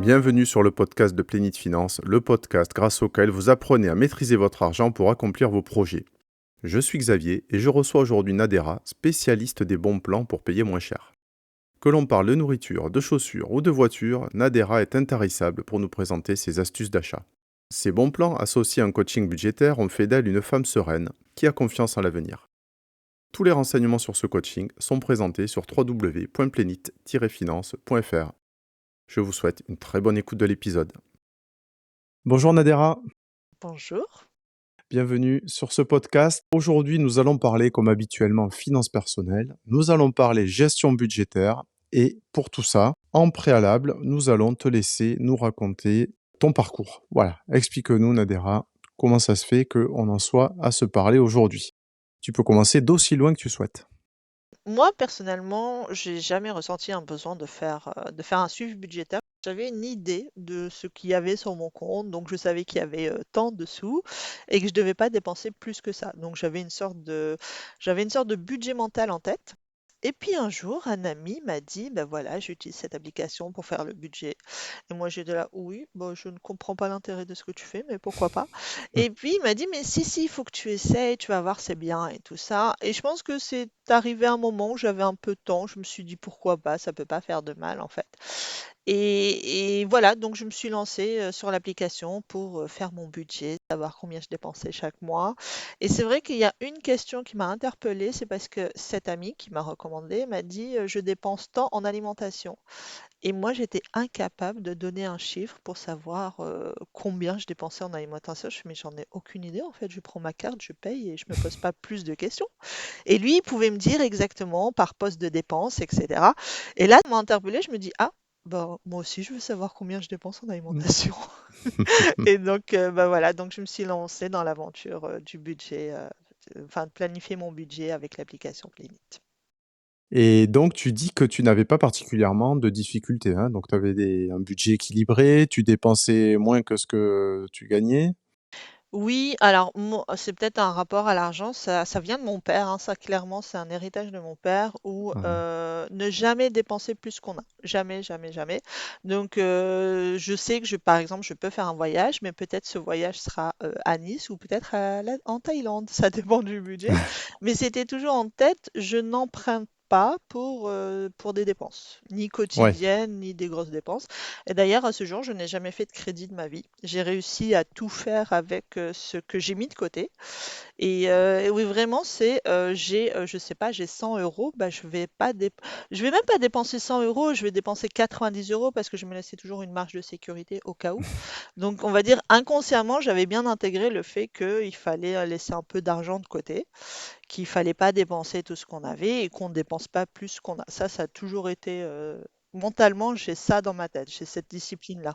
Bienvenue sur le podcast de Plénite Finance, le podcast grâce auquel vous apprenez à maîtriser votre argent pour accomplir vos projets. Je suis Xavier et je reçois aujourd'hui Nadera, spécialiste des bons plans pour payer moins cher. Que l'on parle de nourriture, de chaussures ou de voitures, Nadera est intarissable pour nous présenter ses astuces d'achat. Ces bons plans associés à un coaching budgétaire ont fait d'elle une femme sereine qui a confiance en l'avenir. Tous les renseignements sur ce coaching sont présentés sur www.plénite-finance.fr. Je vous souhaite une très bonne écoute de l'épisode. Bonjour Nadera, Bonjour. bienvenue sur ce podcast. Aujourd'hui, nous allons parler, comme habituellement, finances personnelles. Nous allons parler gestion budgétaire. Et pour tout ça, en préalable, nous allons te laisser nous raconter ton parcours. Voilà, explique-nous Nadera, comment ça se fait qu'on en soit à se parler aujourd'hui. Tu peux commencer d'aussi loin que tu souhaites. Moi, personnellement, j'ai jamais ressenti un besoin de faire un suivi budgétaire. J'avais une idée de ce qu'il y avait sur mon compte, donc je savais qu'il y avait tant de sous et que je devais pas dépenser plus que ça. Donc j'avais une sorte de budget mental en tête. Et puis un jour, un ami m'a dit, ben voilà, j'utilise cette application pour faire le budget. Et moi, j'étais là, oui, bon, je ne comprends pas l'intérêt de ce que tu fais, mais pourquoi pas. Et puis il m'a dit, mais si, il faut que tu essayes, tu vas voir, c'est bien et tout ça. Et je pense que c'est arrivé un moment où j'avais un peu de temps, je me suis dit, pourquoi pas, ça peut pas faire de mal en fait. Et voilà, donc je me suis lancée sur l'application pour faire mon budget, savoir combien je dépensais chaque mois. Et c'est vrai qu'il y a une question qui m'a interpellée, c'est parce que cet ami qui m'a recommandé m'a dit, je dépense tant en alimentation. Et moi, j'étais incapable de donner un chiffre pour savoir combien je dépensais en alimentation. Je fais, mais j'en ai aucune idée en fait. Je prends ma carte, je paye et je me pose pas plus de questions. Et lui, il pouvait me dire exactement par poste de dépense, etc. Et là, ça m'a interpellée. Je me dis, ah, bah, moi aussi, je veux savoir combien je dépense en alimentation. Et donc, bah voilà, donc je me suis lancée dans l'aventure du budget, enfin, de planifier mon budget avec l'application Plimit. Et donc, tu dis que tu n'avais pas particulièrement de difficultés, hein? Donc, tu avais un budget équilibré, tu dépensais moins que ce que tu gagnais? Oui, alors c'est peut-être un rapport à l'argent, ça vient de mon père, hein, ça clairement c'est un héritage de mon père où Mmh. ne jamais dépenser plus qu'on a, jamais, jamais, jamais. Donc je sais que par exemple, je peux faire un voyage, mais peut-être ce voyage sera à Nice ou peut-être en Thaïlande, ça dépend du budget. Mais c'était toujours en tête, je n'emprunte pas pour des dépenses, ni Ouais, quotidiennes, ni des grosses dépenses. Et d'ailleurs, à ce jour, je n'ai jamais fait de crédit de ma vie. J'ai réussi à tout faire avec ce que j'ai mis de côté. Et oui, vraiment, je sais pas, j'ai 100 euros, bah, je vais même pas dépenser 100 euros, je vais dépenser 90 euros parce que je me laissais toujours une marge de sécurité au cas où. Donc, on va dire inconsciemment, j'avais bien intégré le fait qu'il fallait laisser un peu d'argent de côté, qu'il fallait pas dépenser tout ce qu'on avait et qu'on ne dépense pas plus qu'on a. Ça a toujours été mentalement, j'ai ça dans ma tête, j'ai cette discipline-là.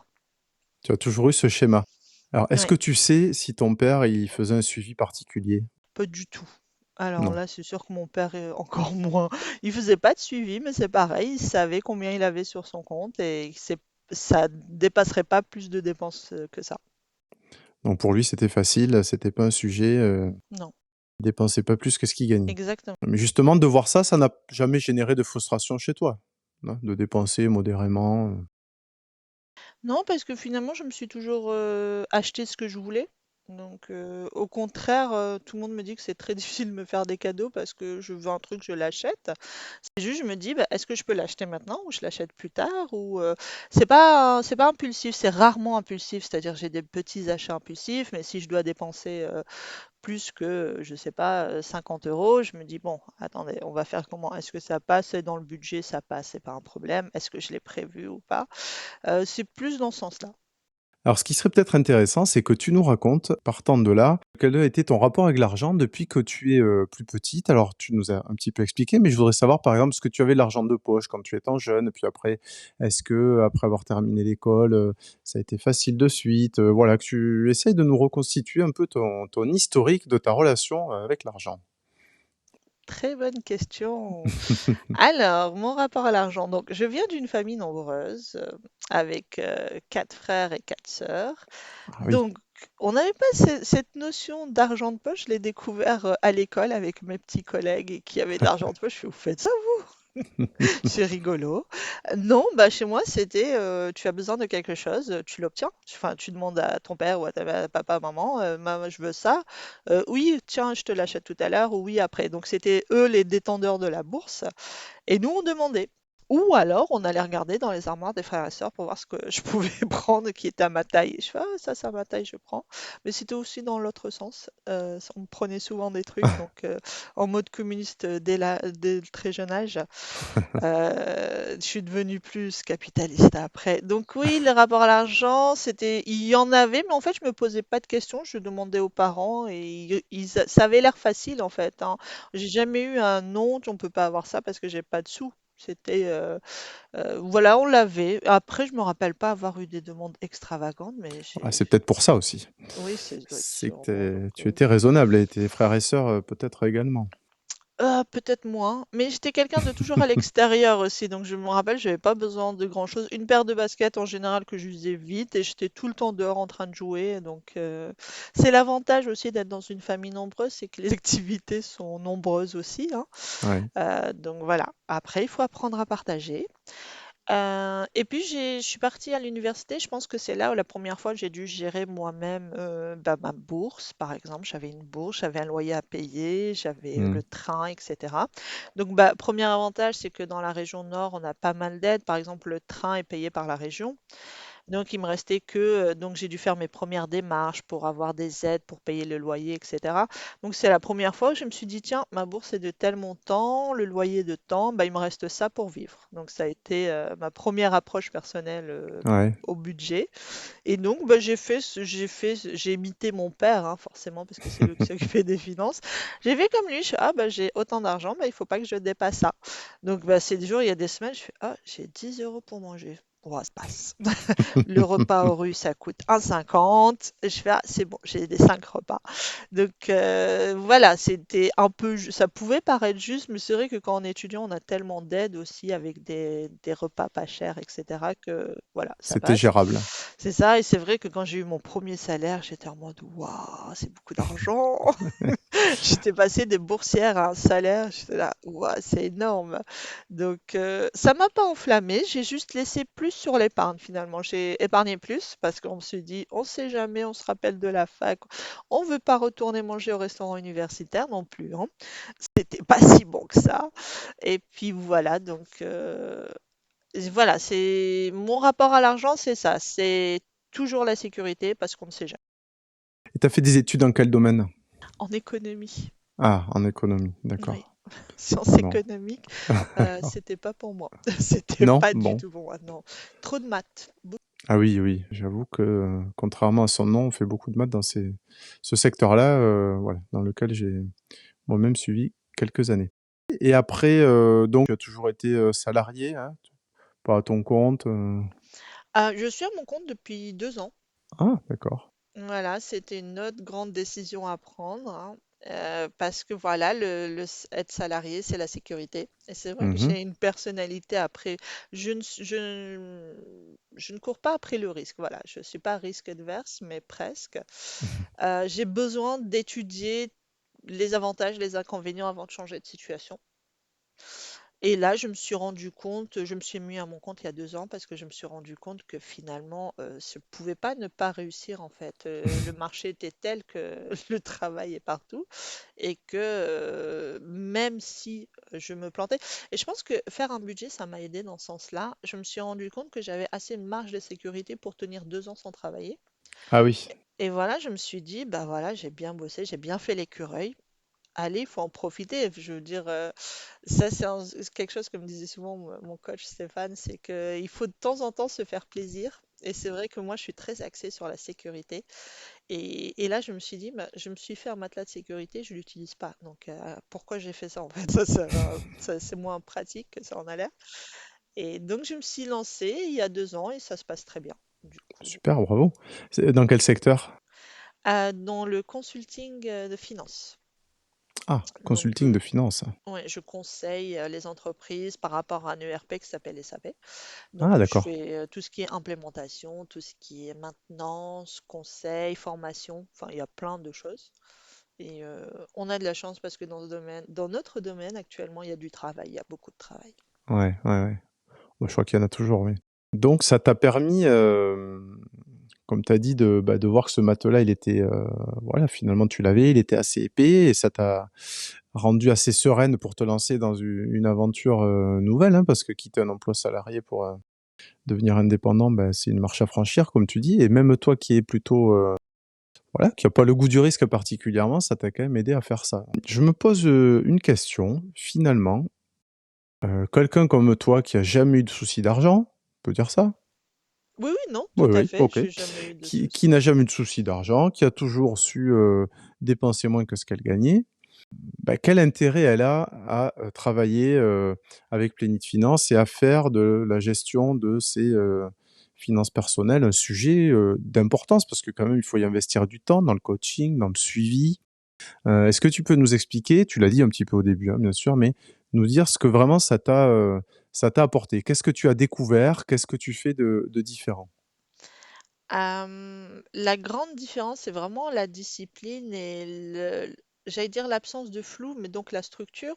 tu as toujours eu ce schéma. Alors, est-ce Ouais, que tu sais si ton père, il faisait un suivi particulier? pas du tout. Alors Non. là, c'est sûr que mon père est encore moins. Il faisait pas de suivi, mais c'est pareil, il savait combien il avait sur son compte et ça dépasserait pas plus de dépenses que ça. Donc pour lui, c'était facile, c'était pas un sujet, Non, il dépensait pas plus que ce qu'il gagnait. exactement. Mais justement, de voir ça, ça n'a jamais généré de frustration chez toi? Non? De dépenser modérément, Non, parce que finalement, je me suis toujours acheté ce que je voulais. Donc, au contraire, tout le monde me dit que c'est très difficile de me faire des cadeaux parce que je veux un truc, je l'achète. C'est juste, je me dis, bah, est-ce que je peux l'acheter maintenant ou je l'achète plus tard ou c'est pas impulsif, c'est rarement impulsif. C'est-à-dire, j'ai des petits achats impulsifs, mais si je dois dépenser plus que, je sais pas, 50 euros, je me dis, bon, attendez, on va faire comment? Est-ce que ça passe dans le budget? Ça passe, c'est pas un problème. Est-ce que je l'ai prévu ou pas? C'est plus dans ce sens-là. Alors, ce qui serait peut-être intéressant, c'est que tu nous racontes, partant de là, quel a été ton rapport avec l'argent depuis que tu es, plus petite? Alors, tu nous as un petit peu expliqué, mais je voudrais savoir, par exemple, est-ce que tu avais de l'argent de poche quand tu étais jeune? Puis après, est-ce que après avoir terminé l'école, ça a été facile de suite? Voilà, que tu essayes de nous reconstituer un peu ton historique de ta relation, avec l'argent. Très bonne question. Alors, mon rapport à l'argent. Donc, je viens d'une famille nombreuse, avec 4 frères et 4 sœurs. Ah oui. Donc, on n'avait pas cette notion d'argent de poche. Je l'ai découvert à l'école avec mes petits collègues et qui avaient de l'argent de poche. Je fais, vous faites ça, vous? C'est rigolo. Non, bah chez moi c'était tu as besoin de quelque chose, tu l'obtiens. Enfin, tu demandes à ton père ou à ta papa, maman, maman, je veux ça. Oui, tiens, je te l'achète tout à l'heure ou oui après. Donc c'était eux les détendeurs de la bourse. Et nous, on demandait. Ou alors, on allait regarder dans les armoires des frères et sœurs pour voir ce que je pouvais prendre qui était à ma taille. Et je fais, ah, ça, c'est à ma taille, je prends. Mais c'était aussi dans l'autre sens. On prenait souvent des trucs, donc en mode communiste dès le très jeune âge. Je suis devenue plus capitaliste après. Donc oui, les rapports à l'argent, il y en avait, mais en fait, je me posais pas de questions. Je demandais aux parents et ça avait l'air facile en fait, hein. J'ai jamais eu un non, on peut pas avoir ça parce que j'ai pas de sous. Voilà, on l'avait. Après, je me rappelle pas avoir eu des demandes extravagantes, mais Ah, c'est peut-être pour ça aussi. oui, c'est doit être C'est que sûrement. Donc, tu étais raisonnable et tes frères et sœurs peut-être également. peut-être moins, mais j'étais quelqu'un de toujours à l'extérieur aussi, donc je me rappelle, j'avais pas besoin de grand-chose. Une paire de baskets en général que j'usais vite et j'étais tout le temps dehors en train de jouer. Donc c'est l'avantage aussi d'être dans une famille nombreuse, c'est que les activités sont nombreuses aussi, hein. Ouais. Donc voilà. Après, il faut apprendre à partager. Et puis je suis partie à l'université. Je pense que c'est là où la première fois j'ai dû gérer moi-même bah, ma bourse, par exemple. J'avais une bourse, j'avais un loyer à payer, j'avais Hmm. le train, etc. Donc, bah, premier avantage, c'est que dans la région nord, on a pas mal d'aides. Par exemple, le train est payé par la région. Donc, il me restait que, donc j'ai dû faire mes premières démarches pour avoir des aides pour payer le loyer, etc. Donc, c'est la première fois que je me suis dit, tiens, ma bourse est de tel montant, le loyer de temps, bah, il me reste ça pour vivre. Donc, ça a été ma première approche personnelle Ouais. au budget. Et donc, bah, j'ai imité mon père, hein, forcément, parce que c'est lui qui s'occupait des finances. J'ai fait comme lui, je fais, ah, bah, j'ai autant d'argent, bah, il faut pas que je dépasse ça. Donc, bah, c'est des jours, il y a des semaines, je fais, ah, j'ai 10 euros pour manger. Ouais, ça passe. Le repas au rue, ça coûte 1,50. Je fais, ah, c'est bon, j'ai des 5 repas. Donc voilà, c'était un peu, ça pouvait paraître juste, mais c'est vrai que quand on est étudiant, on a tellement d'aides aussi avec des repas pas chers, etc., que voilà, ça C'était passe. gérable. C'est ça, et c'est vrai que quand j'ai eu mon premier salaire, j'étais en mode, waouh, c'est beaucoup d'argent. J'étais passée des boursières à un salaire, j'étais là, waouh, c'est énorme. Donc, ça m'a pas enflammé, j'ai juste laissé plus sur l'épargne finalement. J'ai épargné plus parce qu'on se dit, on sait jamais, on se rappelle de la fac, on veut pas retourner manger au restaurant universitaire non plus, hein. C'était pas si bon que ça. Et puis voilà, donc voilà, c'est mon rapport à l'argent, c'est ça, c'est toujours la sécurité parce qu'on ne sait jamais. Et tu as fait des études dans quel domaine? En économie, Ah, en économie, oui. d'accord. Sciences Bon. économiques, c'était pas pour moi. C'était Non? pas du Bon. tout pour moi, non. Trop de maths. Ah oui, oui, j'avoue que contrairement à son nom, on fait beaucoup de maths dans ce secteur-là, voilà, dans lequel j'ai moi-même suivi quelques années. Et après, donc tu as toujours été, salarié, hein? Pas à ton compte, Je suis à mon compte depuis 2 ans. Ah d'accord. Voilà, c'était une autre grande décision à prendre, hein, parce que voilà, être salarié, c'est la sécurité. Et c'est vrai que Mmh. j'ai une personnalité après, je ne cours pas après le risque. Voilà, je suis pas risque adverse, mais presque. J'ai besoin d'étudier les avantages, les inconvénients avant de changer de situation. Et là, je me suis rendu compte, je me suis mis à mon compte il y a 2 ans parce que je me suis rendu compte que finalement, je ne pouvais pas ne pas réussir en fait. Le marché était tel que le travail est partout et que même si je me plantais, et je pense que faire un budget, ça m'a aidé dans ce sens-là. Je me suis rendu compte que j'avais assez de marge de sécurité pour tenir 2 ans sans travailler. Ah oui. Et voilà, je me suis dit, bah voilà, j'ai bien bossé, j'ai bien fait l'écureuil. Allez, il faut en profiter. Je veux dire, ça, c'est quelque chose que me disait souvent mon coach Stéphane, c'est qu'il faut de temps en temps se faire plaisir. Et c'est vrai que moi, je suis très axée sur la sécurité. Et là, je me suis dit, bah, je me suis fait un matelas de sécurité, je ne l'utilise pas. Donc, pourquoi j'ai fait ça en fait? C'est moins pratique que ça en a l'air. Et donc, je me suis lancée il y a 2 ans et ça se passe très bien. Du coup, Super, bravo. C'est dans quel secteur? dans le consulting de finance. Ah, Donc, consulting de finance. ouais, je conseille les entreprises par rapport à un ERP qui s'appelle SAP. Donc, Ah je d'accord. fais tout ce qui est implémentation, tout ce qui est maintenance, conseil, formation. Enfin, il y a plein de choses. Et on a de la chance parce que dans notre domaine actuellement, il y a du travail, il y a beaucoup de travail. Ouais, ouais, ouais. Moi, je crois qu'il y en a toujours, oui. Donc, ça t'a permis, comme tu as dit, de voir que ce matelas, il était, voilà, finalement, tu l'avais, il était assez épais et ça t'a rendu assez sereine pour te lancer dans une aventure nouvelle, hein, parce que quitter un emploi salarié pour devenir indépendant, ben, c'est une marche à franchir, comme tu dis. Et même toi qui es plutôt, voilà, qui n'a pas le goût du risque particulièrement, ça t'a quand même aidé à faire ça. Je me pose une question, finalement. Quelqu'un comme toi qui a jamais eu de soucis d'argent, on peut dire ça? Oui, oui, non, tout Oui, à oui, fait. OK. J'ai jamais eu de Qui soucis. n'a jamais eu de soucis d'argent, qui a toujours su, dépenser moins que ce qu'elle gagnait, bah, quel intérêt elle a à, travailler, avec Plénite Finance et à faire de la gestion de ses, finances personnelles un sujet, d'importance? Parce que quand même, il faut y investir du temps dans le coaching, dans le suivi. Est-ce que tu peux nous expliquer, tu l'as dit un petit peu au début, hein, bien sûr, mais nous dire ce que vraiment ça t'a apporté? Qu'est-ce que tu as découvert? Qu'est-ce que tu fais de différent? La grande différence, c'est vraiment la discipline et j'allais dire l'absence de flou, mais donc la structure.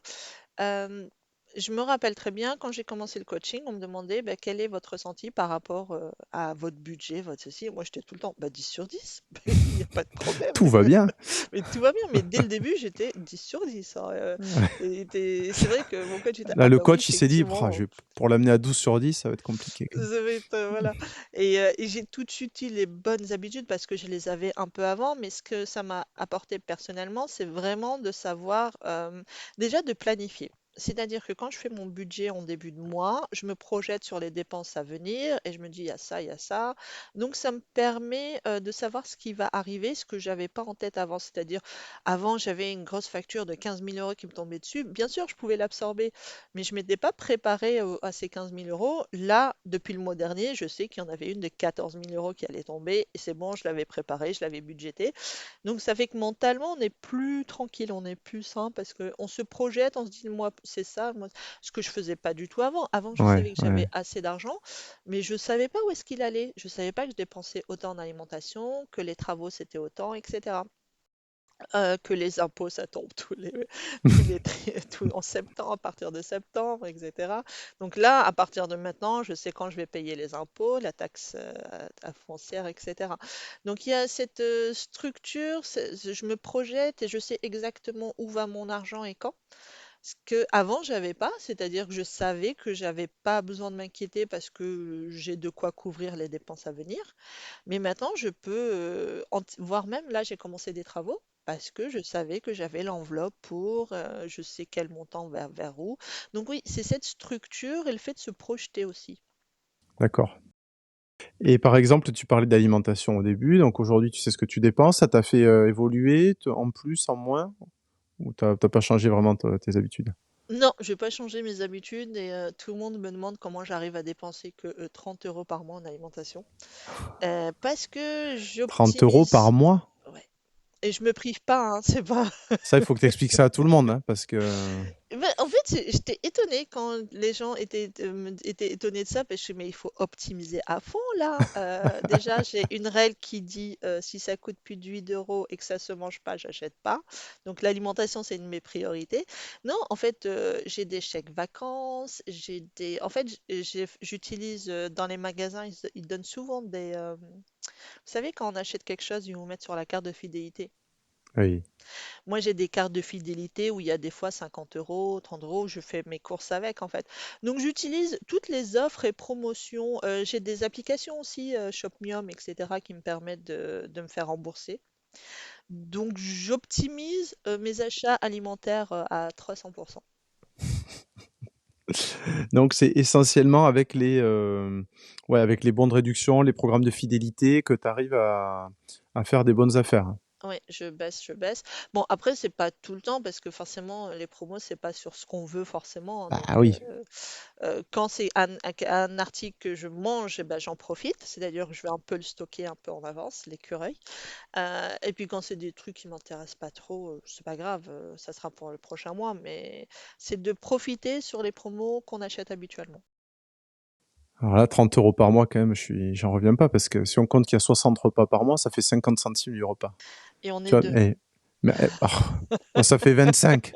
Hem, je me rappelle très bien quand j'ai commencé le coaching, on me demandait: «Bah, quel est votre ressenti par rapport, à votre budget, votre ceci?» Et moi, j'étais tout le temps: «Bah, 10 sur 10, il y a pas de problème». Tout va bien. Mais tout va bien, mais dès le début, j'étais 10 sur 10, hein, c'est vrai que mon coach était: Là, «Ah le bah oui, coach, il s'est dit: effectivement». pour l'amener à 12 sur 10, ça va être compliqué quand même». Ça va être, voilà. Et j'ai tout de suite eu les bonnes habitudes parce que je les avais un peu avant, mais ce que ça m'a apporté personnellement, c'est vraiment de savoir, déjà de planifier. C'est-à-dire que quand je fais mon budget en début de mois, je me projette sur les dépenses à venir et je me dis, il y a ça, il y a ça. Donc ça me permet de savoir ce qui va arriver, ce que j'avais pas en tête avant. C'est-à-dire, avant, j'avais une grosse facture de 15 000 euros qui me tombait dessus. Bien sûr, je pouvais l'absorber, mais je m'étais pas préparée à ces 15 000 euros. Là, depuis le mois dernier, je sais qu'il y en avait une de 14 000 euros qui allait tomber et c'est bon, je l'avais préparée, je l'avais budgétée. Donc ça fait que mentalement, on est plus tranquille, on est plus sain parce qu'on se projette, on se dit, moi, c'est ça, moi, ce que je faisais pas du tout avant. Avant, je Ouais, savais que j'avais ouais. assez d'argent, mais je savais pas où est-ce qu'il allait. Je savais pas que je dépensais autant en alimentation, que les travaux c'était autant, etc. Que les impôts, ça tombe en septembre, à partir de septembre, etc. Donc là, à partir de maintenant, je sais quand je vais payer les impôts, la taxe foncière, etc. Donc il y a cette structure, je me projette et je sais exactement où va mon argent et quand. Ce que avant j'avais pas, c'est-à-dire que je savais que j'avais pas besoin de m'inquiéter parce que j'ai de quoi couvrir les dépenses à venir. Mais maintenant, je peux, voire même là, j'ai commencé des travaux parce que je savais que j'avais l'enveloppe pour, je sais quel montant vers où. Donc oui, c'est cette structure et le fait de se projeter aussi. D'accord. Et par exemple, tu parlais d'alimentation au début, donc aujourd'hui, tu sais ce que tu dépenses. Ça t'a fait, évoluer, en plus, en moins? Ou tu pas changé vraiment te tes habitudes? Non, je vais pas changer mes habitudes et tout le monde me demande comment j'arrive à dépenser que 30 € par mois en alimentation. Parce que 30 € par j'optimise. mois? Ouais. Et je me prive pas, hein, c'est pas. Ça, il faut que tu expliques ça à tout le monde, hein, parce que Ben, en fait, j'étais étonnée quand les gens étaient étonnés de ça, parce que je fais, mais il faut optimiser à fond là. Déjà, j'ai une règle qui dit si ça coûte plus de 8 € et que ça se mange pas, j'achète pas. Donc l'alimentation, c'est une de mes priorités. Non, en fait, j'ai des chèques vacances, En fait, j'utilise dans les magasins, ils donnent souvent Vous savez, quand on achète quelque chose, ils vous mettent sur la carte de fidélité. oui, Moi, j'ai des cartes de fidélité où il y a des fois 50 €, 30 €, je fais mes courses avec en fait. Donc j'utilise toutes les offres et promotions. J'ai des applications aussi, Shopmium, etc., qui me permettent de me faire rembourser. Donc j'optimise mes achats alimentaires à 300%. donc c'est essentiellement avec ouais, avec les bons de réduction, les programmes de fidélité que tu arrives à faire des bonnes affaires? Oui, je baisse, je baisse. Bon, après, c'est pas tout le temps parce que forcément, les promos, c'est pas sur ce qu'on veut forcément, hein. Bah Donc, oui, quand c'est un article que je mange, eh ben, j'en profite. C'est-à-dire que je vais un peu le stocker un peu en avance, l'écureuil. Et puis quand c'est des trucs qui m'intéressent pas trop, c'est pas grave, ça sera pour le prochain mois. Mais c'est de profiter sur les promos qu'on achète habituellement. alors là, 30 € par mois quand même, j'en reviens pas parce que si on compte qu'il y a 60 repas par mois, ça fait 50 centimes du repas. Et on Tu est vois? deux. Mais bon, ça fait 25.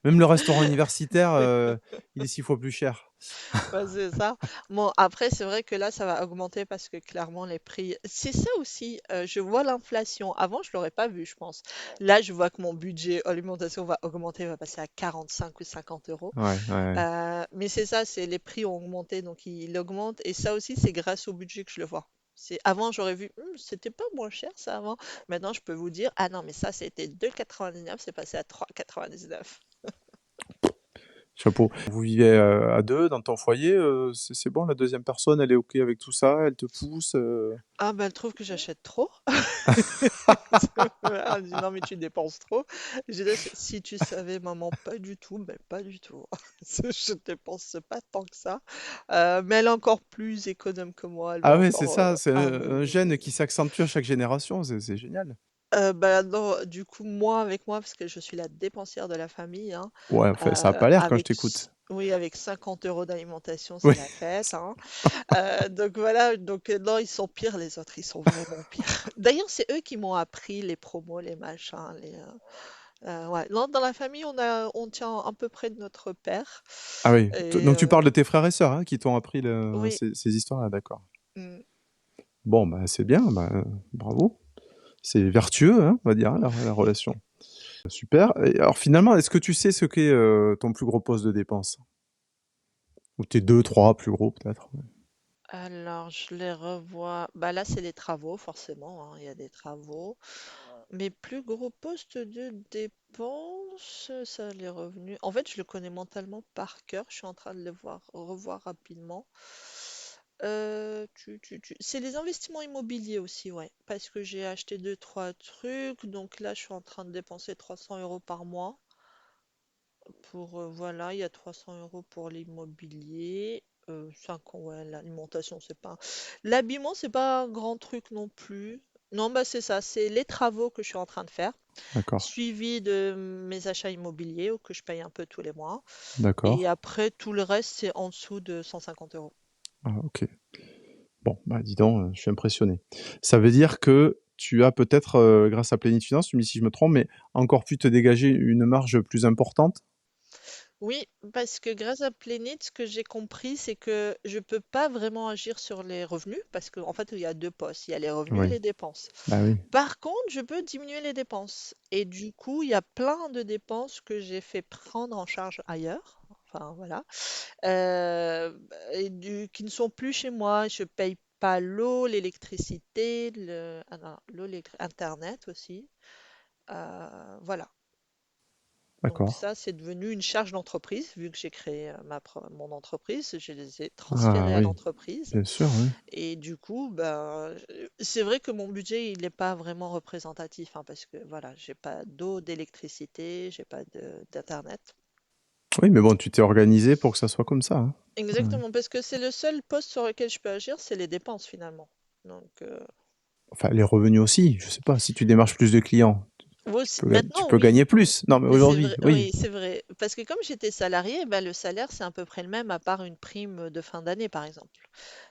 Même le restaurant universitaire, il est 6 fois plus cher. Ouais, c'est ça. Bon, après, c'est vrai que là, ça va augmenter parce que clairement, les prix. C'est ça aussi, je vois l'inflation. Avant, je l'aurais pas vu, je pense. Là, je vois que mon budget alimentation va augmenter, va passer à 45 ou 50 euros. Ouais, ouais, ouais. Mais c'est ça, c'est les prix ont augmenté, donc il augmente. Et ça aussi, c'est grâce au budget que je le vois. Avant, j'aurais vu, c'était pas moins cher ça avant. Maintenant, je peux vous dire, ah non, mais ça, c'était 2,99, c'est passé à 3,99. Chapeau. Vous vivez, à 2 dans ton foyer, c'est bon, la deuxième personne, elle est OK avec tout ça? Elle te pousse, Ah bah, elle trouve que j'achète trop. Elle dit non mais tu dépenses trop. J'ai dit si tu savais maman pas du tout, ben pas du tout. Je dépense pas tant que ça. Mais elle est encore plus économe que moi. Elle va Ah ouais, c'est encore. ça, c'est Ah un oui. gène qui s'accentue à chaque génération, c'est génial. Bah non, du coup moi avec moi parce que je suis la dépensière de la famille. Hein, Ouais, enfin, ça a pas l'air quand je avec t'écoute. oui avec 50 euros d'alimentation Oui. c'est la fête. Hein. Donc voilà, donc non, ils sont pires les autres, ils sont vraiment pires. D'ailleurs, c'est eux qui m'ont appris les promos, les machins, ouais. Non, dans la famille, on tient à peu près de notre père. Ah oui, t Et donc tu parles de tes frères et sœurs, hein, qui t'ont appris oui, ces histoires-là, d'accord. mm, Bon, bah, c'est bien, bah, bravo. C'est vertueux, hein, on va dire, hein, la relation. Super et alors finalement, est-ce que tu sais ce qu'est, ton plus gros poste de dépense? Ou tes 2, 3 plus gros peut-être? alors je les revois. Bah là, c'est les travaux, forcément, hein, il y a des travaux. Mes plus gros postes de dépenses, ça, les revenus. En fait, je le connais mentalement par cœur. Je suis en train de le revoir rapidement. C'est les investissements immobiliers aussi, ouais. Parce que j'ai acheté deux, trois trucs. Donc là, je suis en train de dépenser 300 euros par mois. Voilà, il y a 300 euros pour l'immobilier. 5 ans, ouais, l'alimentation, c'est pas. L'habillement, c'est pas un grand truc non plus. Non, bah c'est ça, c'est les travaux que je suis en train de faire, D'accord, suivi de mes achats immobiliers que je paye un peu tous les mois. Et d'accord. après, tout le reste, c'est en dessous de 150 euros. Ah OK. Bon, bah, dis donc, je suis impressionné. Ça veut dire que tu as peut-être, grâce à Plénitude Finance, tu me dis si je me trompe, mais encore pu te dégager une marge plus importante? Oui, parce que grâce à Plenit, ce que j'ai compris, c'est que je peux pas vraiment agir sur les revenus, parce qu'en fait, il y a deux postes, il y a les revenus et Oui, les dépenses. bah, oui, Par contre, je peux diminuer les dépenses. Et du coup, il y a plein de dépenses que j'ai fait prendre en charge ailleurs. Enfin, voilà. Qui ne sont plus chez moi. Je paye pas l'eau, l'électricité, ah non, Internet aussi. Voilà. Donc d'accord. ça, c'est devenu une charge d'entreprise, vu que j'ai créé mon entreprise, je les ai Ah transférés à oui, l'entreprise. bien sûr, oui. Et du coup, ben, c'est vrai que mon budget, il n'est pas vraiment représentatif, hein, parce que voilà, j'ai pas d'eau, d'électricité, j'ai pas d'internet. Oui, mais bon, tu t'es organisé pour que ça soit comme ça, hein. Ouais. Exactement, parce que c'est le seul poste sur lequel je peux agir, c'est les dépenses finalement. Donc, Enfin, les revenus aussi, je sais pas, si tu démarches plus de clients, vous tu aussi- peux ga tu maintenant, peux oui, gagner plus. Non, mais c'est aujourd'hui, vrai, oui, oui, c'est vrai. Parce que comme j'étais salarié, ben, le salaire, c'est à peu près le même, à part une prime de fin d'année, par exemple.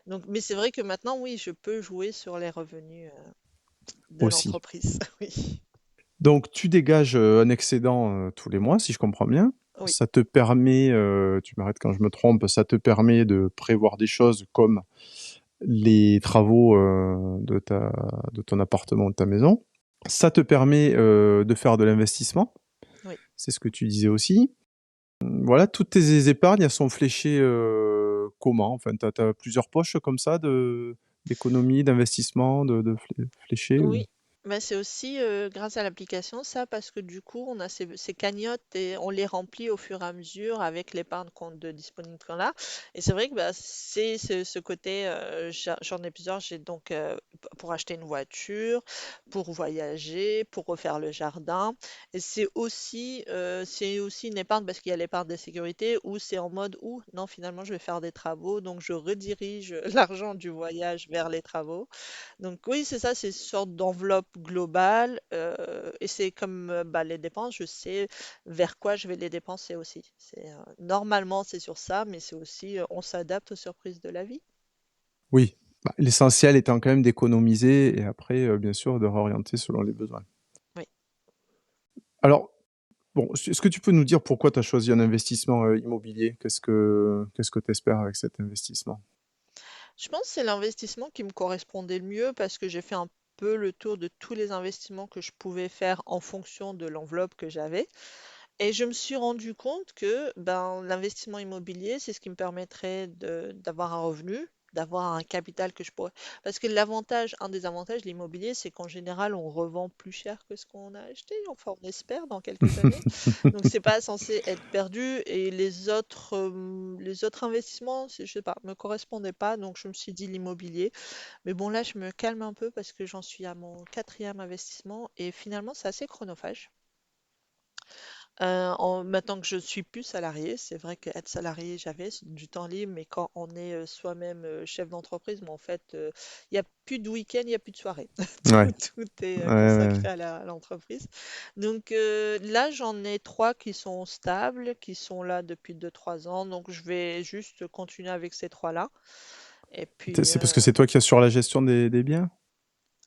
Donc, mais c'est vrai que maintenant, oui, je peux jouer sur les revenus de aussi. l'entreprise. Oui, Donc tu dégages, un excédent, tous les mois, si je comprends bien. oui, Ça te permet, tu m'arrêtes quand je me trompe, ça te permet de prévoir des choses comme les travaux, de ton appartement ou de ta maison. Ça te permet, de faire de l'investissement, oui. c'est ce que tu disais aussi. Voilà, toutes tes épargnes, elles sont fléchées, comment? Enfin, tu as plusieurs poches comme ça d'économie, d'investissement, de fléchées ou? Oui, mais c'est aussi grâce à l'application ça parce que du coup on a ces cagnottes et on les remplit au fur et à mesure avec l'épargne compte de disponible qu'on a. Et c'est vrai que bah, c'est ce côté, j'en ai plusieurs, j'ai donc pour acheter une voiture, pour voyager, pour refaire le jardin. Et c'est aussi une épargne parce qu'il y a l'épargne de sécurité où c'est en mode où non finalement je vais faire des travaux donc je redirige l'argent du voyage vers les travaux. Donc oui, c'est ça, c'est une sorte d'enveloppe globale et c'est comme bah, les dépenses, je sais vers quoi je vais les dépenser aussi. Normalement c'est sur ça, mais c'est aussi on s'adapte aux surprises de la vie. Oui, bah, l'essentiel étant quand même d'économiser et après, bien sûr, de réorienter selon les besoins. Oui. Alors, bon, est-ce que tu peux nous dire pourquoi tu as choisi un investissement, immobilier? Qu'est-ce que tu espères avec cet investissement? Je pense que c'est l'investissement qui me correspondait le mieux parce que j'ai fait un peu le tour de tous les investissements que je pouvais faire en fonction de l'enveloppe que j'avais. Et je me suis rendu compte que ben, l'investissement immobilier, c'est ce qui me permettrait d'avoir un revenu, d'avoir un capital que je pourrais. Parce que un des avantages de l'immobilier, c'est qu'en général, on revend plus cher que ce qu'on a acheté. Enfin, on espère dans quelques années. Donc, c'est pas censé être perdu. Et les autres investissements, je sais pas, me correspondaient pas. Donc, je me suis dit l'immobilier. Mais bon, là, je me calme un peu parce que j'en suis à mon quatrième investissement et finalement, c'est assez chronophage. Maintenant que je suis plus salariée, c'est vrai qu'être salarié, j'avais du temps libre, mais quand on est soi-même chef d'entreprise, mais en fait, il n'y a plus de week-end, il n'y a plus de soirée. Ouais. Tout est Ouais, ouais, ouais. consacré à à l'entreprise. Donc là, j'en ai trois qui sont stables, qui sont là depuis 2, 3 ans. Donc je vais juste continuer avec ces trois-là. Et puis, C'est parce que c'est toi qui assures la gestion des biens?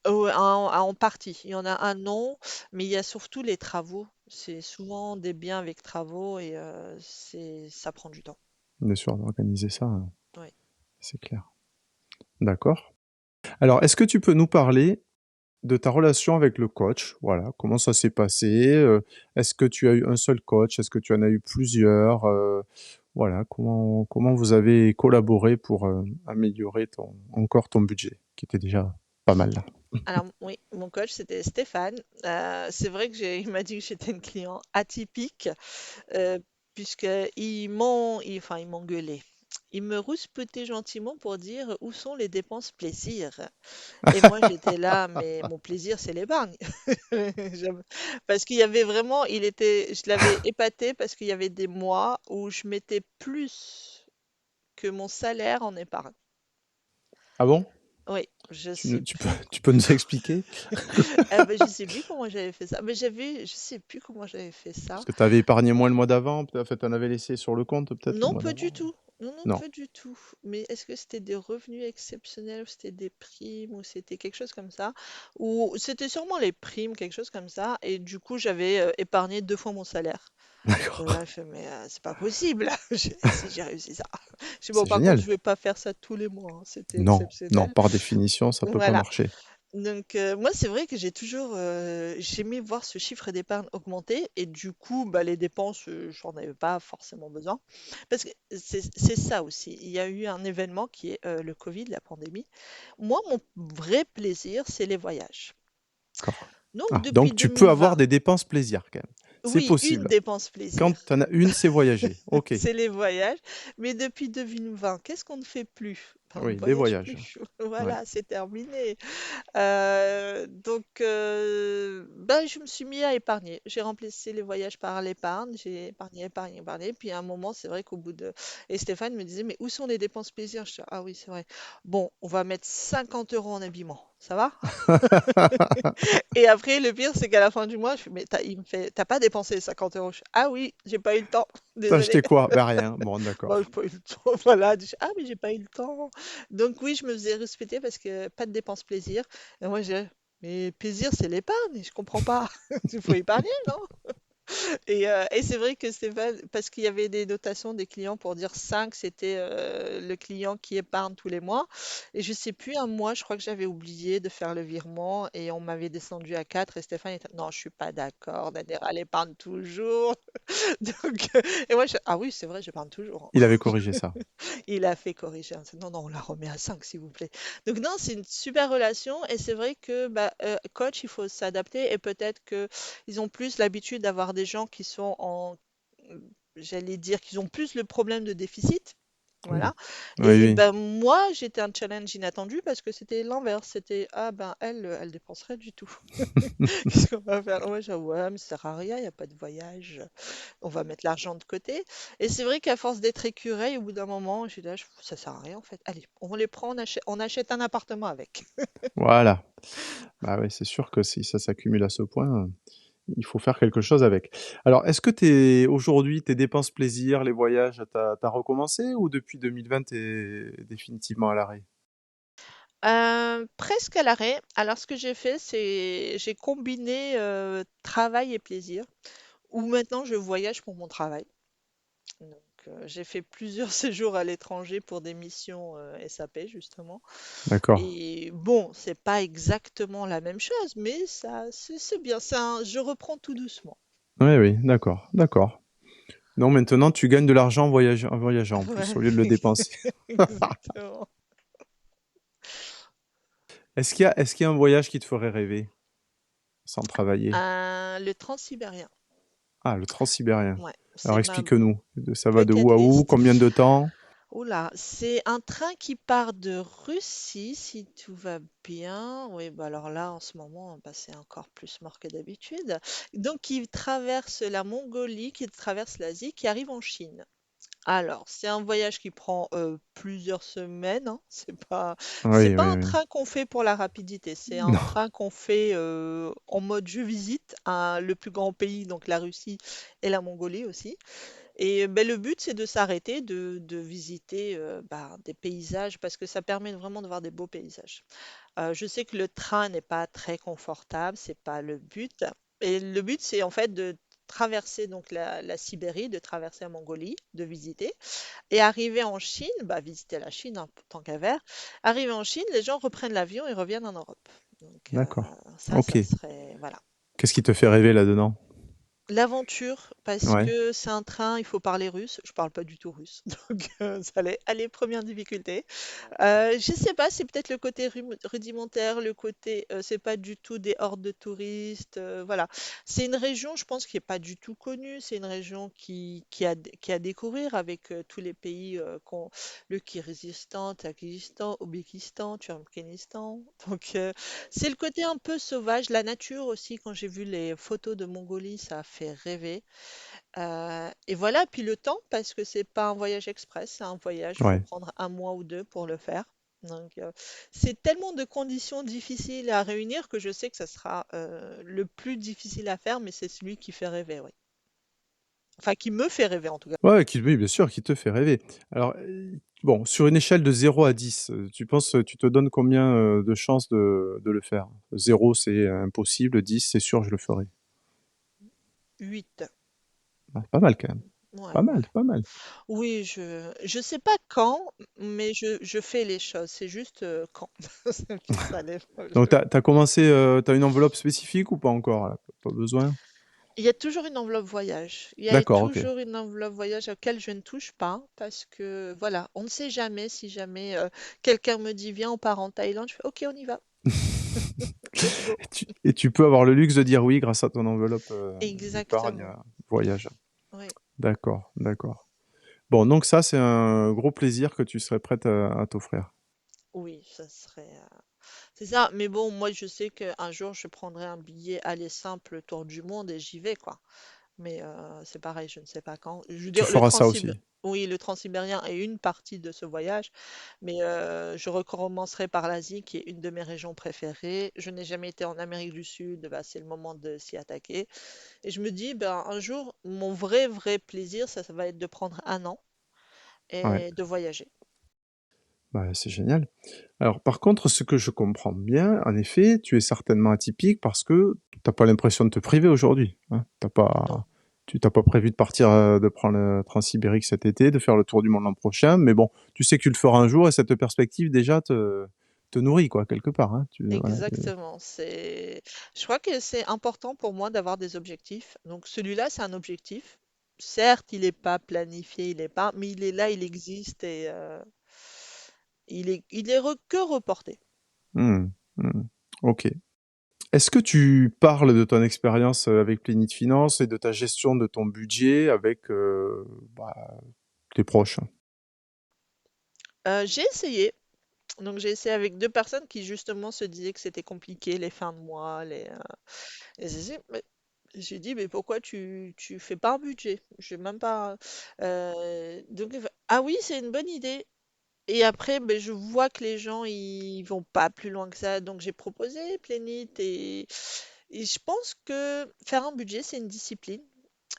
ouais, en partie. Il y en a un non, mais il y a surtout les travaux. C'est souvent des biens avec travaux et ça prend du temps. Bien sûr, d'organiser ça, Oui. c'est clair. D'accord. Alors, est-ce que tu peux nous parler de ta relation avec le coach? Voilà, comment ça s'est passé? Est-ce que tu as eu un seul coach? Est-ce que tu en as eu plusieurs? Voilà, comment vous avez collaboré pour, améliorer ton budget, qui était déjà pas mal là? Alors oui, mon coach c'était Stéphane. C'est vrai que il m'a dit que j'étais une client atypique euh, puisque enfin il m'engueulait. Il me rouspoutait gentiment pour dire où sont les dépenses plaisir. Et moi j'étais là, mais mon plaisir c'est l'épargne. J'aime- Parce qu'il y avait vraiment, je l'avais épaté parce qu'il y avait des mois où je mettais plus que mon salaire en épargne. Ah bon? Oui, je Tu sais ne tu peux plus. tu peux nous expliquer? Ah bah, je sais plus comment j'avais fait ça. Mais je sais plus comment j'avais fait ça. Parce que tu avais épargné moins le mois d'avant, peut en fait, tu en avais laissé sur le compte peut-être le Non, mois pas du d'avant? tout. Non, non, Non. pas du tout. Mais est-ce que c'était des revenus exceptionnels ou c'était des primes ou c'était quelque chose comme ça? Ou c'était sûrement les primes, quelque chose comme ça. Et du coup, j'avais épargné 2 fois mon salaire. Et D'accord. là, je fais, mais c'est pas possible. Si j'ai réussi ça. Je dis, bon, C'est par contre, génial. je vais pas faire ça tous les mois, hein. C'était Non, non, exceptionnel. par définition, ça peut pas Voilà. marcher. Donc, moi, c'est vrai que j'aimais voir ce chiffre d'épargne augmenter et du coup, bah, les dépenses, j'en avais pas forcément besoin. Parce que c'est ça aussi. Il y a eu un événement qui est le Covid, la pandémie. Moi, mon vrai plaisir, c'est les voyages. D'accord. Donc, Ah, depuis donc tu peux avoir 2020, des dépenses plaisir quand même. C'est oui, une possible. dépense Quand plaisir. tu en as une, c'est voyager. OK. C'est les voyages. Mais depuis 2020, qu'est-ce qu'on ne fait plus? Ben, on ne Oui, les voyage voyages. plus. Ouais. Voilà, c'est terminé. Ben, je me suis mis à épargner. J'ai remplacé les voyages par l'épargne. J'ai épargné, épargné, épargné. Puis à un moment, c'est vrai qu'au bout de... Et Stéphane me disait, mais où sont les dépenses plaisir? Je dis, ah oui, c'est vrai. Bon, on va mettre 50 euros en habillement. Ça va? Et après, le pire, c'est qu'à la fin du mois, je fais, mais il me fait, t'as pas dépensé 50 euros. Je fais, ah oui, j'ai pas eu le temps. Tu Désolé. acheté quoi? Ben rien. Bon, Bon, j'ai d'accord. pas eu le temps. Voilà. Je dis, ah, mais j'ai pas eu le temps. Donc oui, je me faisais respecter parce que pas de dépenses plaisir. Et moi, j'ai, mais plaisir, c'est l'épargne. Je comprends pas. Il faut épargner, non? Et c'est vrai que Stéphane, parce qu'il y avait des notations des clients pour dire 5 c'était le client qui épargne tous les mois. Et je sais plus, un mois, je crois que j'avais oublié de faire le virement et on m'avait descendu à 4 et Stéphane était, non, je suis pas d'accord, Nadera, elle épargne toujours. Donc, et moi, ah oui, c'est vrai, j'épargne toujours. Il avait corrigé ça. Il a fait corriger. Non, non, on la remet à 5 s'il vous plaît. Donc non, c'est une super relation et c'est vrai que bah, coach, il faut s'adapter et peut-être que ils ont plus l'habitude d'avoir des gens qui sont j'allais dire, qu'ils ont plus le problème de déficit. Oui. Voilà. Oui, Et oui. ben moi, j'étais un challenge inattendu parce que c'était l'inverse. C'était ah ben elle dépenserait du tout. Qu'est-ce qu'on va faire? Ouais, j'avoue, ouais, mais ça sert à rien, il n'y a pas de voyage. On va mettre l'argent de côté. Et c'est vrai qu'à force d'être écureuil, au bout d'un moment, j'ai dit, ah, ça sert à rien en fait. Allez, on les prend, on achète un appartement avec. Voilà. Bah oui, c'est sûr que si ça s'accumule à ce point, il faut faire quelque chose avec. Alors, est-ce que aujourd'hui, tes dépenses plaisir, les voyages, tu as recommencé ou depuis 2020, tu es définitivement à l'arrêt? Presque à l'arrêt. Alors, ce que j'ai fait, c'est j'ai combiné travail et plaisir, où maintenant je voyage pour mon travail. Donc, j'ai fait plusieurs séjours à l'étranger pour des missions SAP, justement. D'accord. Et bon, c'est pas exactement la même chose, mais ça, c'est bien. Je reprends tout doucement. Oui, oui, d'accord, d'accord. Non, maintenant tu gagnes de l'argent en voyageant en plus, Ouais, au lieu de le dépenser. exactement. Est-ce qu'il y a un voyage qui te ferait rêver sans travailler? Le transsibérien. Ah, le transsibérien. Ouais, Alors c'est ma explique-nous. Ça va de où bucket à où? list. Combien de temps? Oula, c'est un train qui part de Russie, si tout va bien. Oui, bah alors là, en ce moment, bah, c'est encore plus mort que d'habitude. Donc, qui traverse la Mongolie, qui traverse l'Asie, qui arrive en Chine. Alors, c'est un voyage qui prend plusieurs semaines, hein. C'est Oui, pas oui, un oui. train qu'on fait pour la rapidité. C'est un Non, train qu'on fait en mode je visite le plus grand pays, donc la Russie et la Mongolie aussi. Et ben, le but, c'est de s'arrêter, de visiter bah, des paysages, parce que ça permet vraiment de voir des beaux paysages. Je sais que le train n'est pas très confortable, c'est pas le but. Et le but, c'est en fait de traverser donc la Sibérie, de traverser la Mongolie, de visiter, et arriver en Chine, bah, visiter la Chine hein, tant qu'à faire. Arriver en Chine, les gens reprennent l'avion et reviennent en Europe. Donc d'accord. ça Ok. serait voilà. Qu'est-ce qui te fait rêver là-dedans? L'aventure, parce Ouais. que c'est un train, il faut parler russe. Je parle pas du tout russe, donc ça allait, première difficulté. Je sais pas, c'est peut-être le côté rudimentaire, le côté, c'est pas du tout des hordes de touristes, voilà. C'est une région, je pense, qui est pas du tout connue. C'est une région qui a à découvrir avec tous les pays le Kirghizistan, Tadjikistan, Ouzbékistan, Turkménistan. Donc, c'est le côté un peu sauvage, la nature aussi. Quand j'ai vu les photos de Mongolie, ça a fait rêver. Et voilà, puis le temps, parce que c'est pas un voyage express, c'est un voyage, faut Ouais. prendre un mois ou deux pour le faire. Donc, c'est tellement de conditions difficiles à réunir que je sais que ça sera le plus difficile à faire, mais c'est celui qui fait rêver, oui. Enfin, qui me fait rêver en tout cas. Ouais, oui, bien sûr, qui te fait rêver. Alors, bon, sur une échelle de 0 à 10, tu penses, tu te donnes combien de chances de le faire? 0, c'est impossible, 10, c'est sûr, je le ferai. 8. Ah, pas mal quand même. Ouais, Pas ouais. mal, pas mal. Oui, je sais pas quand, mais je fais les choses. C'est juste quand. C'est plus ça les Donc, projets. t'as commencé, t'as une enveloppe spécifique ou pas encore là? Pas besoin? Il y a toujours une enveloppe voyage. Il y a D'accord, ok. toujours une enveloppe voyage à laquelle je ne touche pas parce que voilà, on ne sait jamais si jamais quelqu'un me dit viens, on part en Thaïlande, je fais ok, on y va, let's go. Et tu peux avoir le luxe de dire oui grâce à ton enveloppe d'épargne Exactement. voyage. Oui, D'accord, d'accord. Bon, donc ça, c'est un gros plaisir que tu serais prête à t'offrir. oui, ça serait. C'est ça. Mais bon, moi je sais qu'un jour je prendrai un billet aller simple tour du monde et j'y vais quoi. Mais c'est pareil, je ne sais pas quand. Je veux Tu dire, feras ça aussi. oui, le transsibérien est une partie de ce voyage, mais je recommencerai par l'Asie, qui est une de mes régions préférées. Je n'ai jamais été en Amérique du Sud, bah, c'est le moment de s'y attaquer. Et je me dis, ben, un jour, mon vrai plaisir, ça va être de prendre un an Ouais, et de voyager. bah, c'est génial. Alors, par contre, ce que je comprends bien, en effet, tu es certainement atypique parce que t'as pas l'impression de te priver aujourd'hui, hein. Non, Tu t'as pas prévu de partir, de prendre le Transsibérique cet été, de faire le tour du monde l'an prochain, mais bon, tu sais que tu le feras un jour et cette perspective déjà te nourrit, quoi, quelque part, hein. Voilà, exactement. Je crois que c'est important pour moi d'avoir des objectifs. Donc celui-là, c'est un objectif. Certes, il n'est pas planifié, il est pas, mais il est là, il existe et que reporté. mmh, mmh. Ok. Est-ce que tu parles de ton expérience avec Plénitude Finance et de ta gestion de ton budget avec bah, tes proches? J'ai essayé. Donc j'ai essayé avec deux personnes qui justement se disaient que c'était compliqué les fins de mois, et j'ai dit mais pourquoi tu fais pas un budget? J'ai même pas. Donc ah oui c'est une bonne idée. Et après, ben, je vois que les gens, ils vont pas plus loin que ça. Donc, j'ai proposé Plénit et je pense que faire un budget, c'est une discipline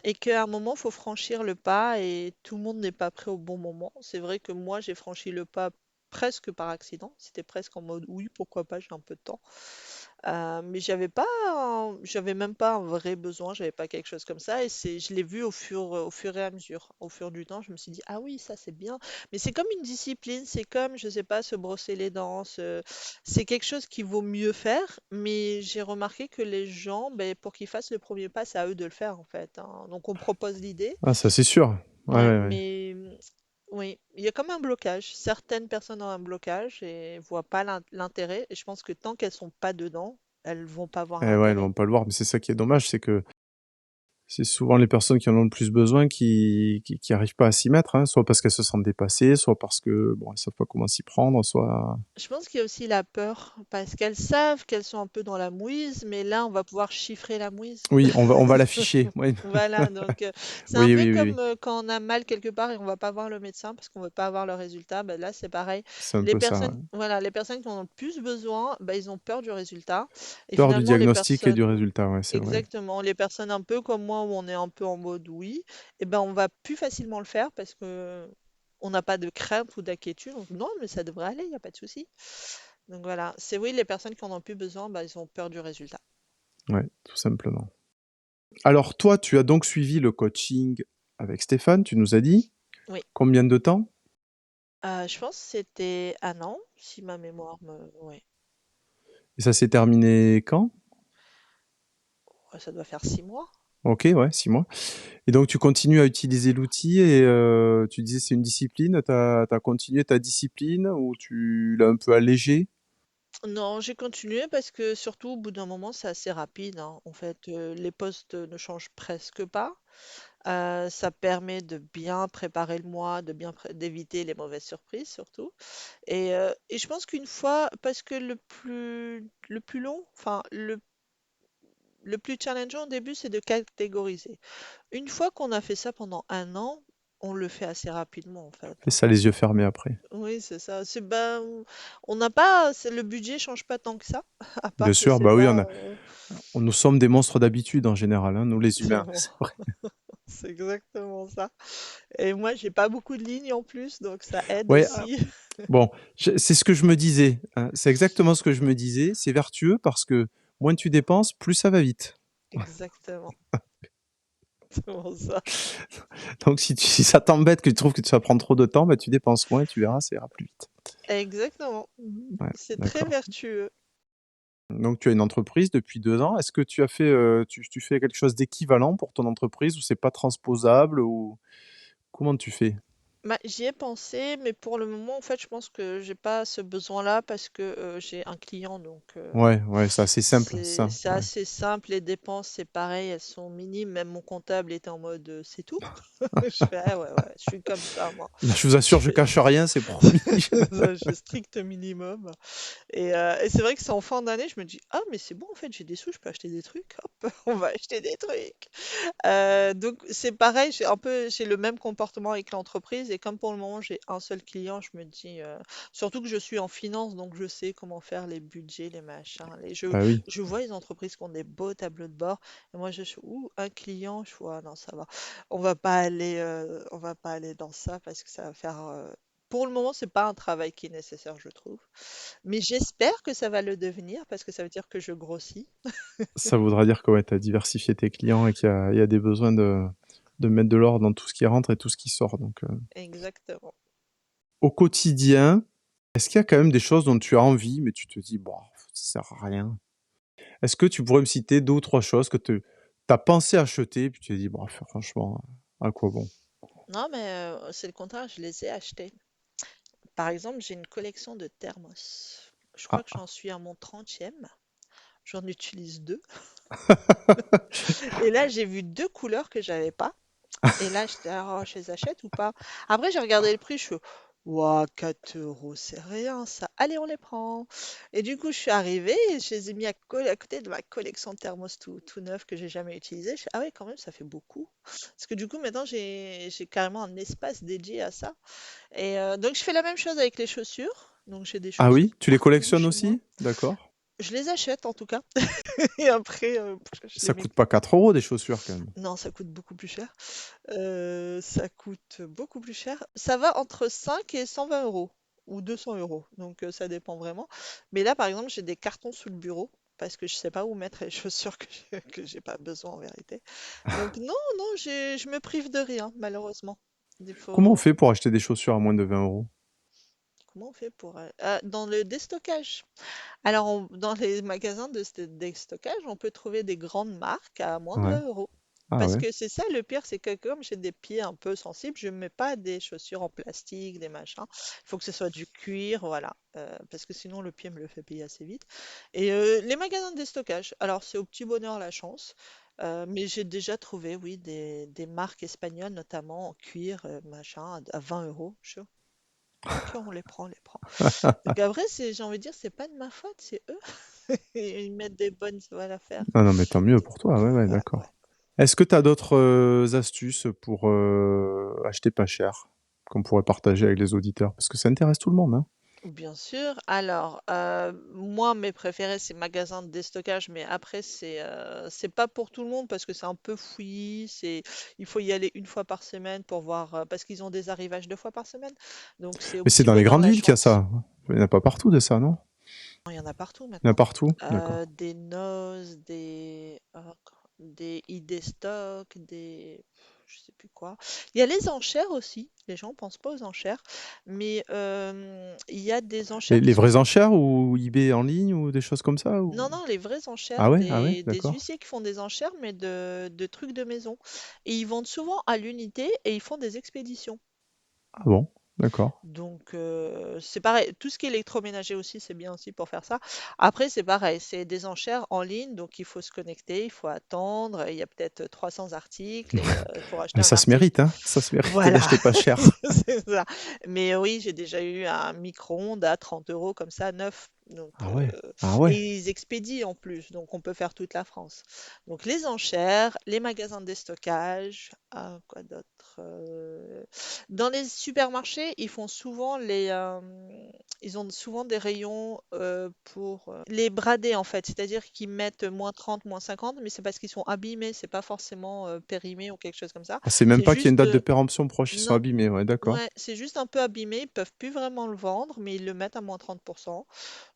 et qu'à un moment, il faut franchir le pas et tout le monde n'est pas prêt au bon moment. C'est vrai que moi, j'ai franchi le pas presque par accident. C'était presque en mode oui, pourquoi pas, j'ai un peu de temps. Mais j'avais même pas un vrai besoin, j'avais pas quelque chose comme ça. Et je l'ai vu au fur et à mesure. Au fur du temps, je me suis dit, ah oui, ça c'est bien. Mais c'est comme une discipline, c'est comme, je sais pas, se brosser les dents. C'est quelque chose qu'il vaut mieux faire. Mais j'ai remarqué que les gens, ben, pour qu'ils fassent le premier pas, c'est à eux de le faire en fait, hein. Donc on propose l'idée. Ah, ça c'est sûr. Ouais, Ouais, ouais, ouais. mais oui, il y a comme un blocage. Certaines personnes ont un blocage et voient pas l'intérêt. Et je pense que tant qu'elles sont pas dedans, elles vont pas voir Eh ouais, elles l'intérêt. vont pas le voir, mais c'est ça qui est dommage, c'est que c'est souvent les personnes qui en ont le plus besoin qui arrivent pas à s'y mettre, hein, soit parce qu'elles se sentent dépassées, soit parce que bon, elles savent pas comment s'y prendre, soit Je pense qu'il y a aussi la peur, parce qu'elles savent qu'elles sont un peu dans la mouise, mais là, on va pouvoir chiffrer la mouise. oui, on va l'afficher. Oui, Voilà, donc c'est un oui, peu oui, oui, comme oui. quand on a mal quelque part et on va pas voir le médecin parce qu'on veut pas avoir le résultat. Ben là, c'est pareil. C'est un Les peu ça. personnes, Ouais. voilà, les personnes qui en ont le plus besoin, ben, ils ont peur du résultat. Et Peur du finalement, les diagnostic et du personnes, résultat, ouais, c'est vrai. exactement, les personnes un peu comme moi où on est un peu en mode oui, et ben on va plus facilement le faire parce que on n'a pas de crainte ou d'inquiétude. On dit, non, mais ça devrait aller, il n'y a pas de souci. Donc voilà, c'est oui, les personnes qui en ont plus besoin, ben, ils ont peur du résultat. Ouais, tout simplement. Alors toi, tu as donc suivi le coaching avec Stéphane, tu nous as dit. Oui. Combien de temps? Je pense que c'était un an, si ma mémoire me... Ouais. Et ça s'est terminé quand? Ouais, ça doit faire 6 mois. Ok, ouais, 6 mois. Et donc tu continues à utiliser l'outil et tu disais c'est une discipline, t'as continué ta discipline ou tu l'as un peu allégé? Non, j'ai continué parce que surtout au bout d'un moment, c'est assez rapide, hein. En fait, les postes ne changent presque pas. Ça permet de bien préparer le mois, d'éviter les mauvaises surprises surtout. Et je pense qu'une fois, parce que le plus long, enfin le plus challengeant au début, c'est de catégoriser. Une fois qu'on a fait ça pendant un an, on le fait assez rapidement en fait, Fais hein. ça les yeux fermés après. Oui, c'est ça. On n'a pas, le budget change pas tant que ça, à part, Bien je sûr, sais bah oui, pas. nous sommes des monstres d'habitude en général, hein, nous les humains, Exactement, c'est vrai. c'est exactement ça. Et moi, j'ai pas beaucoup de lignes en plus, donc ça aide Ouais, aussi. bon, c'est ce que je me disais, hein, c'est exactement ce que je me disais, c'est vertueux parce que moins tu dépenses, plus ça va vite. Exactement, c'est pour ça. Donc si ça t'embête que tu trouves que ça prend trop de temps, bah, tu dépenses moins et tu verras, ça ira plus vite. Exactement. Ouais, C'est très d'accord. vertueux. Donc tu as une entreprise depuis 2 ans. Est-ce que tu as fait, tu fais quelque chose d'équivalent pour ton entreprise ou c'est pas transposable ou comment tu fais? Bah, j'y ai pensé, mais pour le moment, en fait, je pense que j'ai pas ce besoin-là parce que j'ai un client, donc Ouais, ouais, c'est assez simple ça, c'est ouais. assez simple. Les dépenses, c'est pareil, elles sont minimes. Même mon comptable était en mode c'est tout. Je fais ah ouais, ouais, je suis comme ça, moi. Bah, je vous Je assure, je fais cache rien, c'est promis. je fais strict minimum. Et c'est vrai que c'est en fin d'année, je me dis ah, mais c'est bon, en fait, j'ai des sous, je peux acheter des trucs. Hop, on va acheter des trucs. Donc c'est pareil, j'ai le même comportement avec l'entreprise et comme pour le moment j'ai un seul client, je me dis surtout que je suis en finance donc je sais comment faire les budgets, les machins, Bah oui. je vois les entreprises qui ont des beaux tableaux de bord et moi je suis ouh un client, je vois non ça va. On va pas aller dans ça parce que ça va faire pour le moment, c'est pas un travail qui est nécessaire, je trouve. Mais j'espère que ça va le devenir parce que ça veut dire que je grossis. Ça voudra dire que ouais, tu as diversifié tes clients et qu'il y a des besoins de mettre de l'ordre dans tout ce qui rentre et tout ce qui sort. Donc, Exactement. au quotidien, est-ce qu'il y a quand même des choses dont tu as envie, mais tu te dis, bon, ça sert à rien? Est-ce que tu pourrais me citer 2 ou 3 choses que tu as pensé acheter, puis tu t'es dit, bon, franchement, à quoi bon? Non, mais c'est le contraire, je les ai achetés. Par exemple, j'ai une collection de thermos. Je crois que Ah. j'en suis à mon 30e. J'en utilise deux. Et là, j'ai vu deux couleurs que j'avais pas. Et là, j'étais, ah, oh, je les achète ou pas? Après, j'ai regardé le prix, je suis, ouah, 4 euros, c'est rien ça. Allez, on les prend. Et du coup, je suis arrivée et je les ai mis à côté de ma collection de thermos tout neuf que j'ai jamais utilisé. Je fais, ah ouais, quand même, ça fait beaucoup. Parce que du coup, maintenant, j'ai carrément un espace dédié à ça. Et donc, je fais la même chose avec les chaussures. Donc, j'ai des Ah chaussures oui? Tu les partout collectionnes chez moi. aussi? D'accord. Je les achète en tout cas. Et après, je les Ça mets coûte plus. pas 4 euros des chaussures quand même. Non, ça coûte beaucoup plus cher. Ça coûte beaucoup plus cher. Ça va entre 5 et 120 euros. ou 200 €. Donc ça dépend vraiment. Mais là, par exemple, j'ai des cartons sous le bureau parce que je sais pas où mettre les chaussures que j'ai pas besoin en vérité. Donc non, non, je me prive de rien, malheureusement. Il Comment on faut... fait pour acheter des chaussures à moins de 20 €? Comment on fait pour... dans le déstockage. Alors, dans les magasins de déstockage, on peut trouver des grandes marques à moins de Ouais. 20 €. Ah Parce ouais. que c'est ça le pire, c'est que comme j'ai des pieds un peu sensibles, je ne mets pas des chaussures en plastique, des machins. Il faut que ce soit du cuir, voilà. Parce que sinon, le pied me le fait payer assez vite. Et les magasins de déstockage, alors c'est au petit bonheur la chance. Mais j'ai déjà trouvé, oui, des marques espagnoles, notamment en cuir, machin, à 20 €. Ok, on les prend, on les prend. Donc après, j'ai envie de dire, c'est pas de ma faute, c'est eux. Ils mettent des bonnes voiles à faire. Non, non, mais tant mieux Donc, pour toi. Ouais, ouais, ouais, ouais. d'accord. Est-ce que tu as d'autres astuces pour acheter pas cher qu'on pourrait partager avec les auditeurs? Parce que ça intéresse tout le monde, hein. Bien sûr. Alors, moi, mes préférés, c'est magasins de déstockage, mais après, c'est pas pour tout le monde parce que c'est un peu fouillis. Il faut y aller une fois par semaine pour voir, parce qu'ils ont des arrivages 2 fois par semaine. Donc, c'est au Mais c'est petit dans les bonheur grandes la villes qu'il y a chance. ça. Il n'y en a pas partout de ça, non? Il y en a partout Il y en a maintenant. partout? D'accord. Des Noz, des ID Stock, je sais plus quoi. Il y a les enchères aussi. Les gens pensent pas aux enchères, mais il y a des enchères qui Les sont vraies enchères ou eBay en ligne ou des choses comme ça ou... non, non, les vraies Ah enchères ouais? Ah ouais? des D'accord. huissiers qui font des enchères, mais de trucs de maison. Et ils vendent souvent à l'unité et ils font des expéditions. Ah bon? D'accord. Donc, c'est pareil, tout ce qui est électroménager aussi, c'est bien aussi pour faire ça. Après, c'est pareil, c'est des enchères en ligne, donc il faut se connecter, il faut attendre. Il y a peut-être 300 articles et pour acheter Mais un ça se article. mérite, hein? Ça se mérite Voilà, d'acheter pas cher. c'est ça. Mais oui, j'ai déjà eu un micro-ondes à 30 € comme ça, neuf. Donc, Ah ouais. Ah ouais. et ils expédient en plus, donc on peut faire toute la France. Donc les enchères, les magasins de déstockage, quoi d'autre? Dans les supermarchés, ils ont souvent des rayons pour les brader en fait, c'est-à-dire qu'ils mettent -30, -50, mais c'est parce qu'ils sont abîmés, c'est pas forcément périmé ou quelque chose comme ça. Ah, c'est même C'est pas qu'il y a une juste, date de péremption proche, ils sont non, abîmés, ouais, d'accord. ouais, c'est juste un peu abîmé, ils peuvent plus vraiment le vendre, mais ils le mettent à -30%.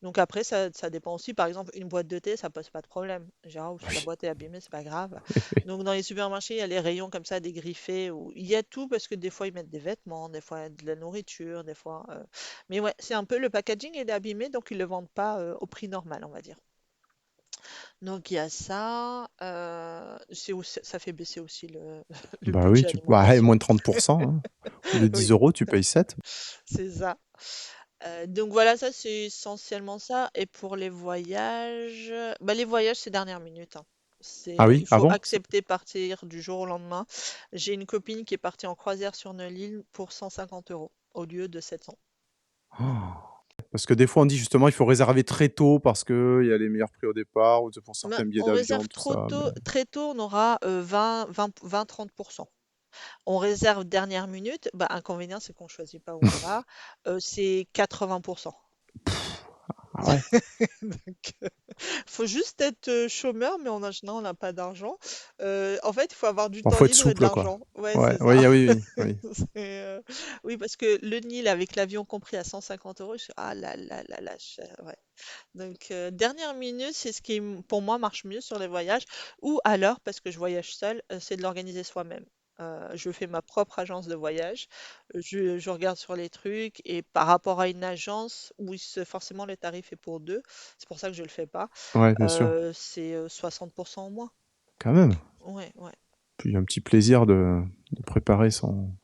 Donc après, ça dépend aussi. Par exemple, une boîte de thé, ça pose pas de problème. Genre, si la Oui, boîte est abîmée, c'est pas grave. oui, oui. Donc dans les supermarchés, il y a les rayons comme ça, dégriffés, où il y a tout parce que des fois ils mettent des vêtements, des fois de la nourriture, des fois. Mais ouais, c'est un peu le packaging il est abîmé, donc ils le vendent pas au prix normal, on va dire. Donc il y a ça. Ça fait baisser aussi le Bah oui, budget bah, ouais, alimentation. moins de 30%, hein. Au lieu de 10 Oui, euros, tu payes 7. c'est ça. Donc voilà, ça c'est essentiellement ça. Et pour les voyages, bah les voyages c'est dernière minute, hein. Ah oui? Il Ah faut bon? accepter partir du jour au lendemain. J'ai une copine qui est partie en croisière sur Neulil pour 150 € au lieu de 700. Oh. Parce que des fois, on dit justement, il faut réserver très tôt parce qu'il y a les meilleurs prix au départ ou pour Mais certains billets on d'avion, réserve tout ça. Mais... très tôt, on aura 20-30%. On réserve dernière minute, bah, inconvénient c'est qu'on choisit pas où on va, c'est 80%. Ah ouais? Donc, faut juste être chômeur, mais en général, on n'a pas d'argent. En fait, il faut avoir du Bon, temps faut être libre et de souple, quoi. l'argent. Ouais, Ouais, c'est ça. oui, ah oui, oui, oui. C'est, oui, parce que le Nil avec l'avion compris à 150 €, je suis ah là là là là, ouais. Donc, dernière minute, c'est ce qui, pour moi, marche mieux sur les voyages. Ou alors, parce que je voyage seule, c'est de l'organiser soi-même. Je fais ma propre agence de voyage. Je regarde sur les trucs et par rapport à une agence où forcément le tarif est pour deux, c'est pour ça que je le fais pas, Ouais, bien sûr. c'est 60% en moins. Quand même. Ouais, ouais. Puis il y a un petit plaisir de préparer son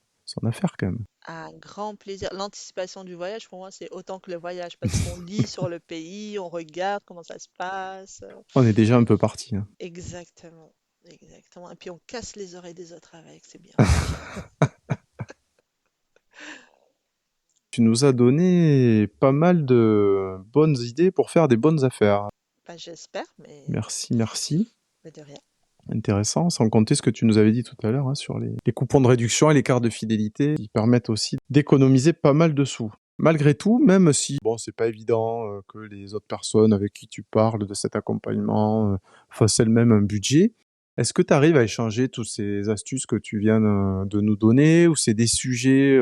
affaire, quand même. Un grand plaisir. L'anticipation du voyage, pour moi, c'est autant que le voyage parce qu'on lit sur le pays, on regarde comment ça se passe. On est déjà un peu parti, hein. Exactement, exactement. Et puis on casse les oreilles des autres avec, c'est bien aussi. Tu nous as donné pas mal de bonnes idées pour faire des bonnes affaires. Bah, j'espère, Merci, merci. mais de rien. Intéressant, sans compter ce que tu nous avais dit tout à l'heure, hein, sur les coupons de réduction et les cartes de fidélité qui permettent aussi d'économiser pas mal de sous. Malgré tout, même si bon, c'est pas évident que les autres personnes avec qui tu parles de cet accompagnement fassent elles-mêmes un budget, est-ce que tu arrives à échanger toutes ces astuces que tu viens de nous donner ou c'est des sujets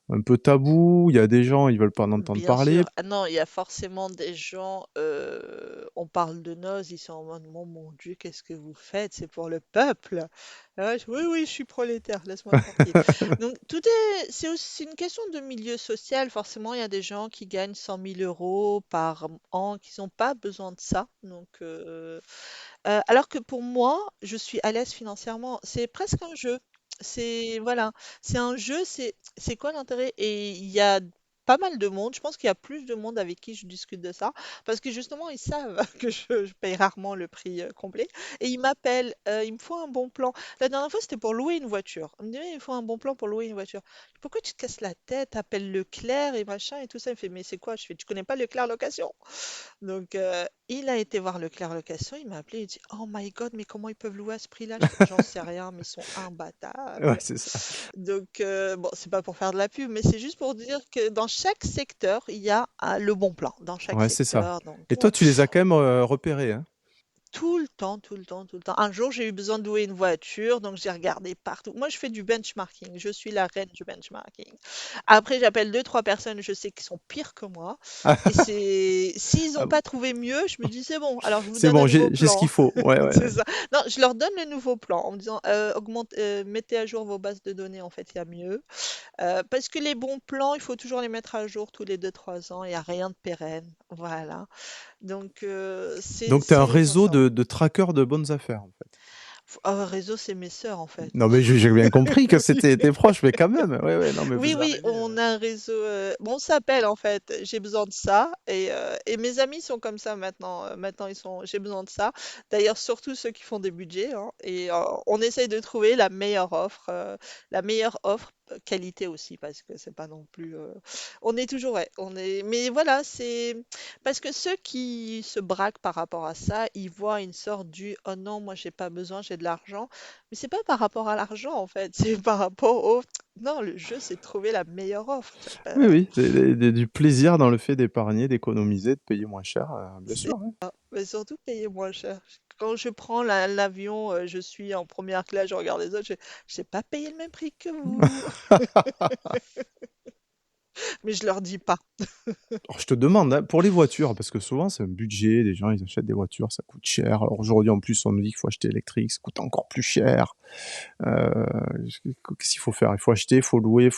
un peu tabou? Il y a des gens, ils veulent pas en entendre Bien parler? sûr. Ah non, il y a forcément des gens, on parle de noces, ils sont en mode, mon Dieu, qu'est-ce que vous faites? C'est pour le peuple. Ah, oui, oui, je suis prolétaire, laisse-moi tranquille. Donc, c'est aussi une question de milieu social. Forcément, il y a des gens qui gagnent 100 000 € par an, qui n'ont pas besoin de ça. Donc, alors que pour moi, je suis à l'aise financièrement. C'est presque un jeu. Voilà, c'est un jeu, c'est quoi l'intérêt? Et il y a pas mal de monde, je pense qu'il y a plus de monde avec qui je discute de ça, parce que justement, ils savent que je paye rarement le prix complet, et ils m'appellent, il me faut un bon plan. La dernière fois, c'était pour louer une voiture. Il me dit, il faut un bon plan pour louer une voiture. Pourquoi tu te casses la tête, appelle Leclerc et machin et tout ça? Il me fait, mais c'est quoi? Je fais, tu connais pas Leclerc Location? Donc, il a été voir Leclerc Location, il m'a appelé, il dit, Oh my God, mais comment ils peuvent louer à ce prix-là? Je fais, j'en sais rien, mais ils sont Ouais, imbattables. c'est ça. Donc, bon, c'est pas pour faire de la pub, mais c'est juste pour dire que dans chaque secteur, il y a le bon plan. Dans chaque Ouais, c'est ça. secteur, donc Et toi, tu les as quand même, repérés, hein? tout le temps, tout le temps, tout le temps. Un jour, j'ai eu besoin de louer une voiture, donc j'ai regardé partout. Moi, je fais du benchmarking. Je suis la reine du benchmarking. Après, j'appelle deux, trois personnes, je sais qui sont pires que moi. Et s'ils n'ont Ah, pas trouvé mieux, je me dis, c'est bon, alors je vous c'est donne un bon, nouveau j'ai ce plan. qu'il faut. Ouais, ouais, C'est ouais. ça. Non, je leur donne le nouveau plan en me disant, mettez à jour vos bases de données, en fait, il y a mieux. Parce que les bons plans, il faut toujours les mettre à jour tous les deux, trois ans. Il n'y a rien de pérenne. Voilà. Donc, Donc, tu as un c'est réseau essentiel. de traqueurs de bonnes affaires, en fait. Réseau, c'est mes sœurs, en fait. Non, mais j'ai bien compris que c'était tes proches, mais quand même. Ouais, ouais, non, mais Oui, vous oui, arrivez. on a un réseau. Bon, on s'appelle en fait. J'ai besoin de ça. Et mes amis sont comme ça maintenant. Maintenant, j'ai besoin de ça. D'ailleurs, surtout ceux qui font des budgets, hein. Et on essaye de trouver la meilleure offre qualité aussi, parce que c'est pas non plus. On est toujours, ouais, Mais voilà, c'est parce que ceux qui se braquent par rapport à ça, ils voient une sorte du oh non, moi j'ai pas besoin, j'ai de l'argent. Mais c'est pas par rapport à l'argent en fait, c'est par rapport au non, le jeu, c'est de trouver la meilleure offre. Oui, oui, du plaisir dans le fait d'épargner, d'économiser, de payer moins cher, bien C'est sûr, ouais. ça. Mais surtout payer moins cher. Quand je prends l'avion, je suis en première classe, je regarde les autres, je n'ai pas payé le même prix que vous. Mais je leur dis pas. Alors, je te demande, hein, pour les voitures, parce que souvent c'est un budget, les gens ils achètent des voitures, ça coûte cher. Alors aujourd'hui en plus on nous dit qu'il faut acheter électrique, ça coûte encore plus cher. Euh, Qu'est-ce qu'il faut faire? Il faut acheter, il faut louer,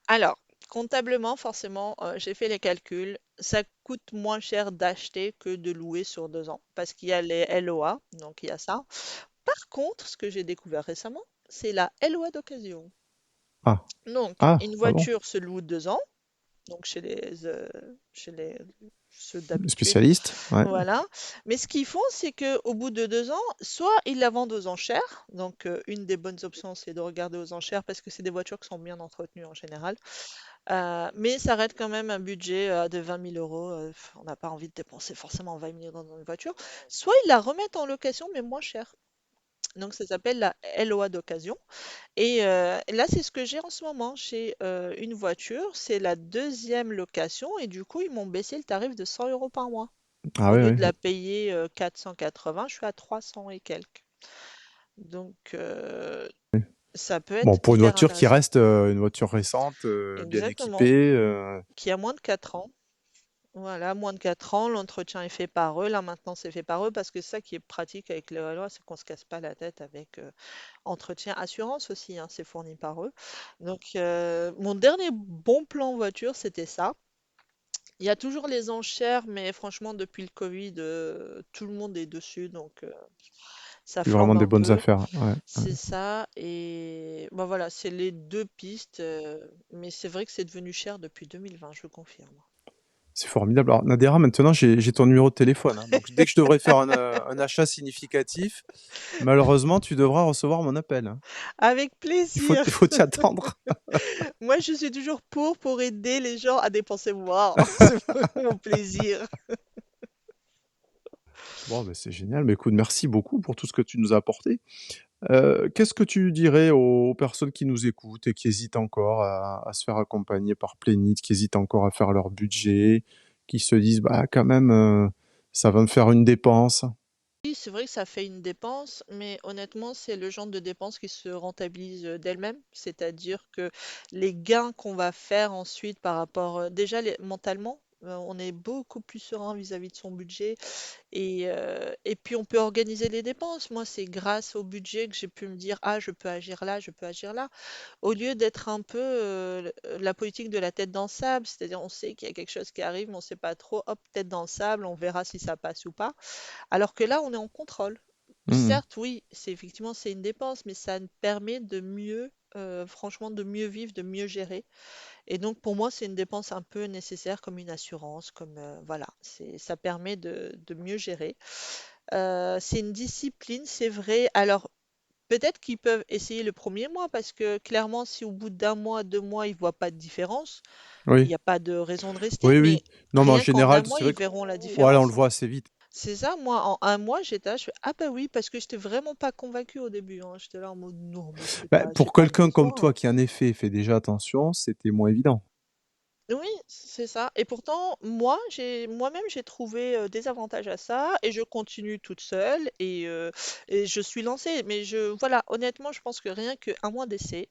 Alors, comptablement, forcément, j'ai fait les calculs. Ça coûte moins cher d'acheter que de louer sur 2 ans, parce qu'il y a les LOA, donc il y a ça. Par contre, ce que j'ai découvert récemment, c'est la LOA d'occasion. Ah, Donc, ah, une ah bon? voiture se loue 2 ans, donc chez les ceux d'habitude. Spécialiste? Ouais. Voilà. Mais ce qu'ils font, c'est que au bout de 2 ans, soit ils la vendent aux enchères. Donc, une des bonnes options, c'est de regarder aux enchères parce que c'est des voitures qui sont bien entretenues en général. Mais ça reste quand même un budget de 20 000 €. On n'a pas envie de dépenser forcément 20 000 € dans une voiture. Soit ils la remettent en location, mais moins cher. Donc, ça s'appelle la LOA d'occasion. Et là, c'est ce que j'ai en ce moment. J'ai une voiture, c'est la deuxième location, et du coup, ils m'ont baissé le tarif de 100 € par mois. Ah Au oui, lieu oui. de la payer 480, je suis à 300 et quelques. Donc, ça peut Bon, être pour une hyper voiture qui intéressant. reste une voiture récente, bien Exactement. équipée. Qui a moins de 4 ans. Voilà, moins de 4 ans, l'entretien est fait par eux, la maintenance est fait par eux, parce que ça qui est pratique avec les Valois, c'est qu'on se casse pas la tête avec entretien, assurance aussi, hein, c'est fourni par eux. Donc, mon dernier bon plan voiture, c'était ça. Il y a toujours les enchères, mais franchement, depuis le Covid, tout le monde est dessus, donc ça Plus vraiment flambe des un bonnes peu. affaires. Ouais, ouais. C'est ça, et bah voilà, c'est les deux pistes, mais c'est vrai que c'est devenu cher depuis 2020, je confirme. C'est formidable. Alors, Nadera, maintenant, j'ai ton numéro de téléphone, hein. Donc, dès que je devrais faire un achat significatif, malheureusement, tu devras recevoir mon appel, hein. Avec plaisir. Il faut t'y attendre. Moi, je suis toujours pour aider les gens à dépenser moins. C'est mon plaisir. Bon, ben, c'est génial. Mais écoute, merci beaucoup pour tout ce que tu nous as apporté. Qu'est-ce que tu dirais aux personnes qui nous écoutent et qui hésitent encore à se faire accompagner par Plénit, qui hésitent encore à faire leur budget, qui se disent: «Bah, quand même, ça va me faire une dépense». Oui, c'est vrai que ça fait une dépense, mais honnêtement, c'est le genre de dépense qui se rentabilise d'elle-même. C'est-à-dire que les gains qu'on va faire ensuite par rapport, déjà mentalement, on est beaucoup plus serein vis-à-vis de son budget et puis on peut organiser les dépenses. Moi, c'est grâce au budget que j'ai pu me dire, ah, je peux agir là, je peux agir là. Au lieu d'être un peu la politique de la tête dans le sable, c'est-à-dire on sait qu'il y a quelque chose qui arrive, mais on ne sait pas trop, hop, tête dans le sable, on verra si ça passe ou pas. Alors que là, on est en contrôle. Mhm. Certes, oui, c'est effectivement c'est une dépense, mais ça nous permet de mieux, franchement, de mieux vivre, de mieux gérer. Et donc pour moi, c'est une dépense un peu nécessaire, comme une assurance, comme voilà, ça permet de mieux gérer. C'est une discipline, c'est vrai. Alors peut-être qu'ils peuvent essayer le premier mois, parce que clairement, si au bout d'un mois, 2 mois, ils voient pas de différence, il Oui, n'y a pas de raison de rester. oui, Mais oui. Non, mais en rien qu'en un général, mois, c'est ils vrai que verront la voilà, on le différence. voit assez vite. C'est ça, moi, en un mois, j'étais là, je fais, ah bah oui, parce que j'étais vraiment pas convaincue au début, hein. J'étais là en mode, non, mais Bah, j'ai pour pas quelqu'un comme besoin. toi qui en effet fait déjà attention, c'était moins évident. Oui, c'est ça. Et pourtant, moi-même, j'ai trouvé des avantages à ça et je continue toute seule et je suis lancée. Mais voilà, honnêtement, je pense que rien qu'un mois d'essai,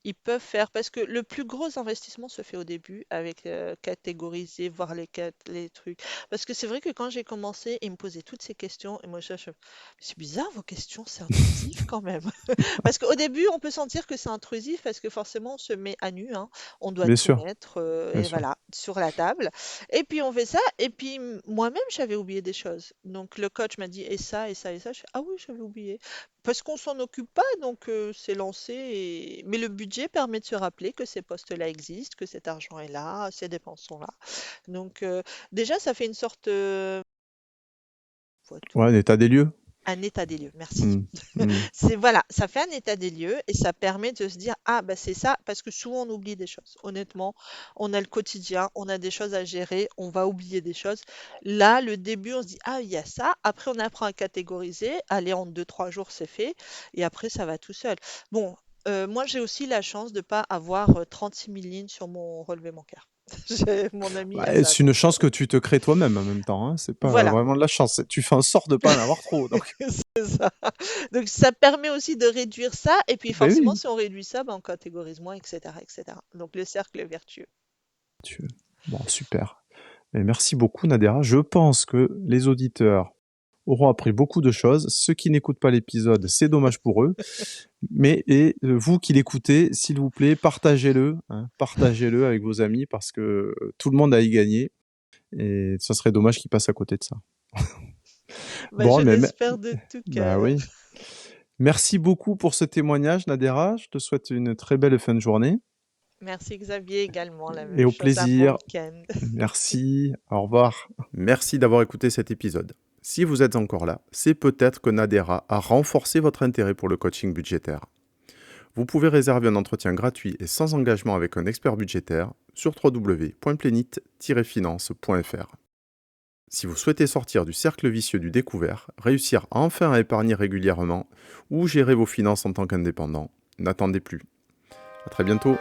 ils peuvent faire, parce que le plus gros investissement se fait au début avec catégoriser, voir les trucs. Parce que c'est vrai que quand j'ai commencé, ils me posaient toutes ces questions et moi, c'est bizarre vos questions, c'est intrusif quand même. Parce qu'au début, on peut sentir que c'est intrusif parce que forcément, on se met à nu, hein. On doit Bien tout sûr, mettre bien et sûr. voilà, sur la table. Et puis on fait ça. Et puis moi-même, j'avais oublié des choses. Donc le coach m'a dit, et ça, et ça, et ça. Je fais, ah oui, j'avais oublié. Parce qu'on s'en occupe pas, donc c'est lancé. Mais le budget permet de se rappeler que ces postes-là existent, que cet argent est là, ces dépenses sont là. Donc déjà, ça fait une sorte, voit Ouais, tout. un état des lieux. Un état des lieux, merci. Mhm. Mhm. C'est voilà, ça fait un état des lieux et ça permet de se dire, ah bah c'est ça, parce que souvent on oublie des choses. Honnêtement, on a le quotidien, on a des choses à gérer, on va oublier des choses. Là, le début, on se dit, ah il y a ça. Après, on apprend à catégoriser. Allez, en 2, 3 jours, c'est fait. Et après, ça va tout seul. Bon, moi j'ai aussi la chance de ne pas avoir 36 000 lignes sur mon relevé bancaire. Mon ami a Bah, ça, c'est une donc chance que tu te crées toi-même en même temps, hein. C'est pas voilà. vraiment de la chance. Tu fais en sorte de pas en avoir trop. Donc, C'est ça. Donc ça permet aussi de réduire ça, et puis ben forcément, oui. si on réduit ça, ben, on catégorise moins, etc., etc. Donc le cercle est vertueux. Bon, super. Et merci beaucoup, Nadera. Je pense que les auditeurs auront appris beaucoup de choses. Ceux qui n'écoutent pas l'épisode, c'est dommage pour eux. Mais vous qui l'écoutez, s'il vous plaît, partagez-le, hein, partagez-le avec vos amis parce que tout le monde a y gagné et ça serait dommage qu'ils passent à côté de ça. Ben, Bon, je l'espère de tout bah cœur. oui. Merci beaucoup pour ce témoignage, Nadera. Je te souhaite une très belle fin de journée Merci Xavier également, la et même au chose, un bon plaisir. week-end. Merci. Au revoir. Merci d'avoir écouté cet épisode. Si vous êtes encore là, c'est peut-être que Nadera a renforcé votre intérêt pour le coaching budgétaire. Vous pouvez réserver un entretien gratuit et sans engagement avec un expert budgétaire sur www.plenit-finance.fr. Si vous souhaitez sortir du cercle vicieux du découvert, réussir enfin à épargner régulièrement ou gérer vos finances en tant qu'indépendant, n'attendez plus. À très bientôt.